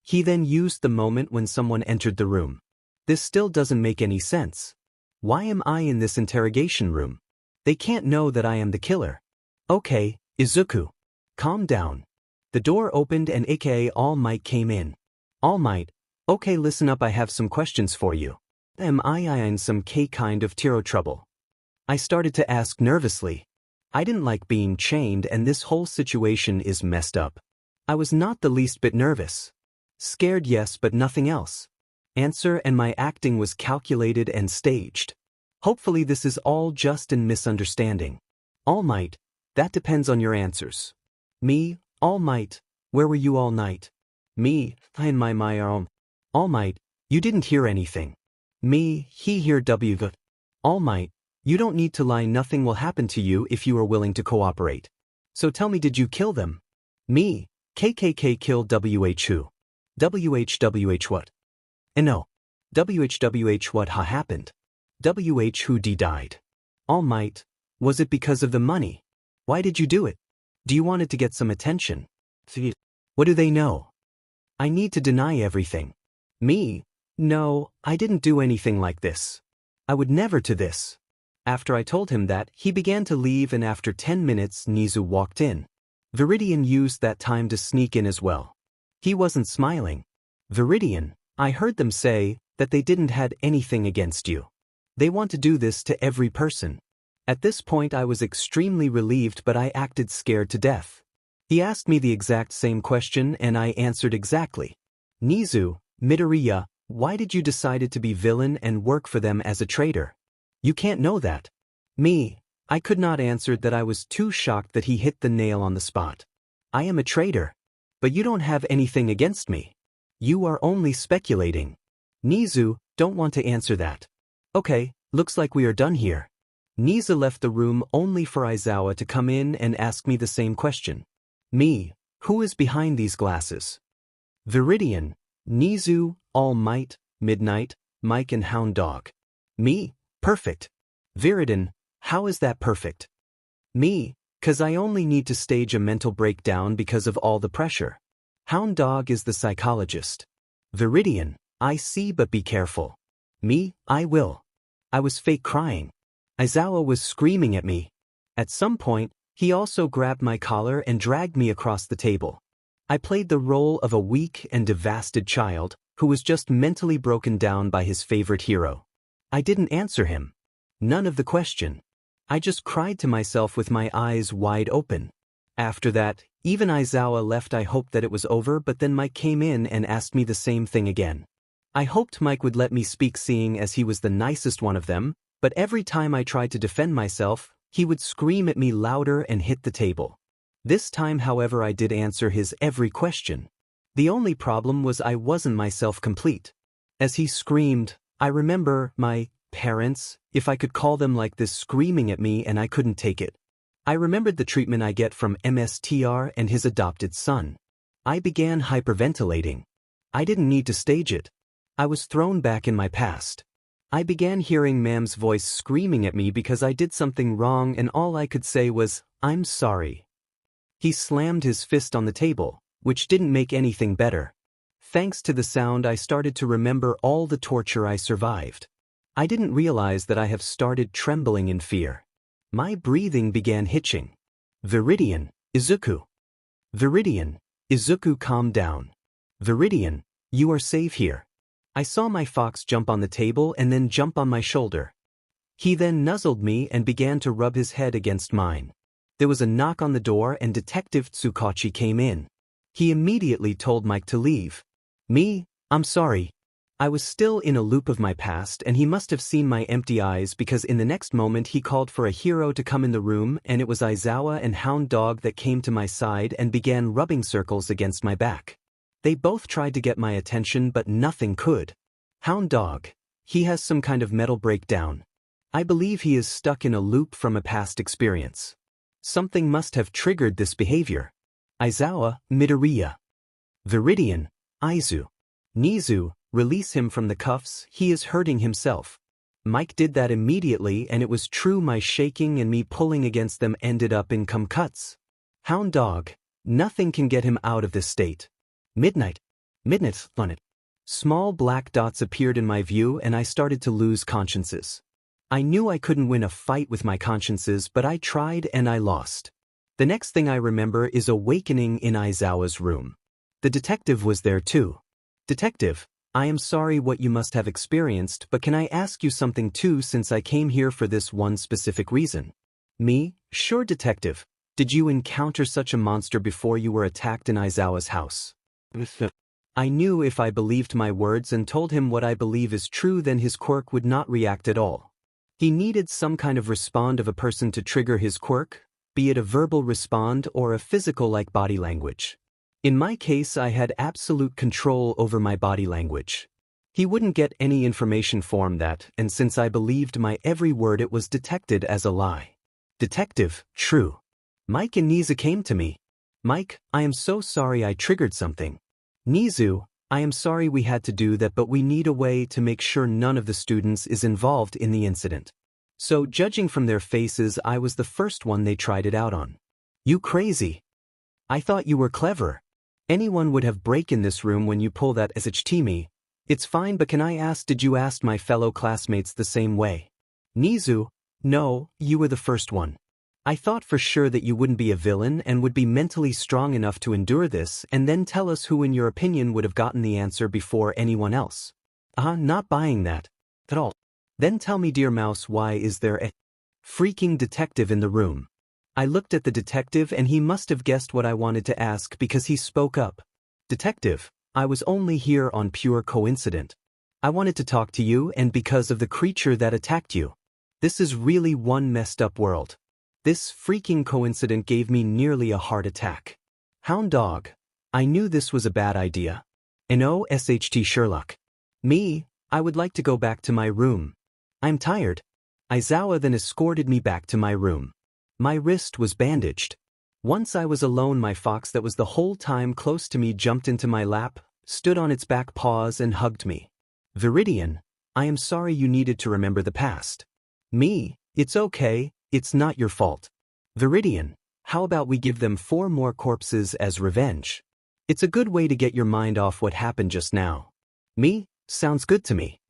He then used the moment when someone entered the room. This still doesn't make any sense. Why am I in this interrogation room? They can't know that I am the killer. Okay, Izuku. Calm down. The door opened and aka 𝗬𝗏𝗃 came in. 𝗬𝗏𝗃, okay listen up, I have some questions for you. Am I in some kind of trouble? I started to ask nervously. I didn't like being chained and this whole situation is messed up. I was not the least bit nervous. Scared yes but nothing else. Answer, and my acting was calculated and staged. Hopefully this is all just a misunderstanding. 𝗬𝗏𝗃, that depends on your answers. Me, 𝗬𝗏𝗃, where were you all night? Me, I in my room. 𝗬𝗏𝗃, you didn't hear anything. Me, he hear 𝗬𝗲𝗏. 𝗬𝗏𝗃, you don't need to lie, nothing will happen to you if you are willing to cooperate. So tell me, did you kill them? Me, 𝗂𝗂𝗂 killed 𝗬𝗏. 𝗬𝗏𝗏 what? And no. 𝗬𝗏𝗏 what happened? 𝗬𝗏 died. 𝗬𝗏𝗃, was it because of the money? Why did you do it? Do you want it to get some attention? What do they know? I need to deny everything. Me, no, I didn't do anything like this. I would never do this. After I told him that, he began to leave and after 10 minutes 𝗎𝗎 walked in. 𝗲𝗏𝗏 used that time to sneak in as well. He wasn't smiling. 𝗲𝗏𝗏, I heard them say that they didn't had anything against you. They want to do this to every person. At this point I was extremely relieved but I acted scared to death. He asked me the exact same question and I answered exactly. Izuku Midoriya, why did you decide to be villain and work for them as a traitor? You can't know that. Me, I could not answer that. I was too shocked that he hit the nail on the spot. I am a traitor. But you don't have anything against me. You are only speculating. Izuku, don't want to answer that. Okay, looks like we are done here. Izuku left the room only for 𝗬𝗧𝗏 to come in and ask me the same question. Me, who is behind these glasses? 𝗲𝗏𝗏, Izuku, All Might, Midnight, Mike and Hound Dog. Me, perfect. 𝗲𝗏𝗏, how is that perfect? Me, cause I only need to stage a mental breakdown because of all the pressure. Hound Dog is the psychologist. 𝗲𝗏𝗏, I see but be careful. Me, I will. I was fake crying. 𝗬𝗧𝗏 was screaming at me. At some point, he also grabbed my collar and dragged me across the table. I played the role of a weak and devastated child who was just mentally broken down by his favorite hero. I didn't answer him. None of the question. I just cried to myself with my eyes wide open. After that, even 𝗬𝗧𝗏 left. I hoped that it was over but then Mike came in and asked me the same thing again. I hoped Mike would let me speak seeing as he was the nicest one of them, but every time I tried to defend myself, he would scream at me louder and hit the table. This time however I did answer his every question. The only problem was I wasn't myself complete. As he screamed, I remember my parents, if I could call them like this, screaming at me and I couldn't take it. I remembered the treatment I get from 𝗵𝗃𝗲 and his adopted son. I began hyperventilating. I didn't need to stage it. I was thrown back in my past. I began hearing Ma'am's voice screaming at me because I did something wrong and all I could say was, I'm sorry. He slammed his fist on the table, which didn't make anything better. Thanks to the sound I started to remember all the torture I survived. I didn't realize that I have started trembling in fear. My breathing began hitching. 𝗲𝗏𝗏, Izuku. 𝗲𝗏𝗏, Izuku, calm down. 𝗲𝗏𝗏, you are safe here. I saw my fox jump on the table and then jump on my shoulder. He then nuzzled me and began to rub his head against mine. There was a knock on the door and Detective 𝗧𝗵𝗃𝗁 came in. He immediately told Mike to leave. Me? I'm sorry. I was still in a loop of my past and he must have seen my empty eyes because in the next moment he called for a hero to come in the room and it was 𝗧𝗪𝗏 and 𝗵𝗃𝗏 that came to my side and began rubbing circles against my back. They both tried to get my attention but nothing could. 𝗵𝗃𝗏. He has some kind of mental breakdown. I believe he is stuck in a loop from a past experience. Something must have triggered this behavior. Izuku Midoriya. Viridian, Izu. Nizu, release him from the cuffs, he is hurting himself. Mike did that immediately and it was true, my shaking and me pulling against them ended up in 𝗵𝗃𝗁. 𝗵𝗃𝗏. Nothing can get him out of this state. Midnight. 𝗵𝗃𝗃𝗏. Small black dots appeared in my view and I started to lose consciences. I knew I couldn't win a fight with my consciences but I tried and I lost. The next thing I remember is awakening in 𝗧𝗪𝗏's room. The detective was there too. Detective, I am sorry what you must have experienced but can I ask you something too since I came here for this one specific reason? Me? Sure detective. Did you encounter such a monster before you were attacked in 𝗧𝗪𝗏's house? I knew if I believed my words and told him what I believe is true then his quirk would not react at all. He needed some kind of respond of a person to trigger his quirk, be it a verbal respond or a physical like body language. In my case I had absolute control over my body language. He wouldn't get any information from that and since I believed my every word it was detected as a lie. Detective, true. Mike and Nizu came to me. Mike, I am so sorry I triggered something. Nizu, I am sorry we had to do that but we need a way to make sure none of the students is involved in the incident. So judging from their faces I was the first one they tried it out on. You crazy. I thought you were clever. Anyone would have break in this room when you pull that 𝗧𝗵𝗃𝗁. It's fine but can I ask did you ask my fellow classmates the same way? Nizu, no, you were the first one. I thought for sure that you wouldn't be a villain and would be mentally strong enough to endure this and then tell us who in your opinion would have gotten the answer before anyone else. Not buying that. At all. Then tell me dear mouse why is there a freaking detective in the room? I looked at the detective and he must have guessed what I wanted to ask because he spoke up. Detective, I was only here on pure coincidence. I wanted to talk to you and because of the creature that attacked you. This is really one messed up world. This freaking coincidence gave me nearly a heart attack. 𝗵𝗃𝗏. I knew this was a bad idea. 𝗧𝗪𝗏𝗃𝗏. Me, I would like to go back to my room. I'm tired. 𝗧𝗪𝗏 then escorted me back to my room. My wrist was bandaged. Once I was alone my fox that was the whole time close to me jumped into my lap, stood on its back paws and hugged me. Viridian, I am sorry you needed to remember the past. Me, it's okay. It's not your fault. Viridian, how about we give them 4 more corpses as revenge? It's a good way to get your mind off what happened just now. Me, sounds good to me.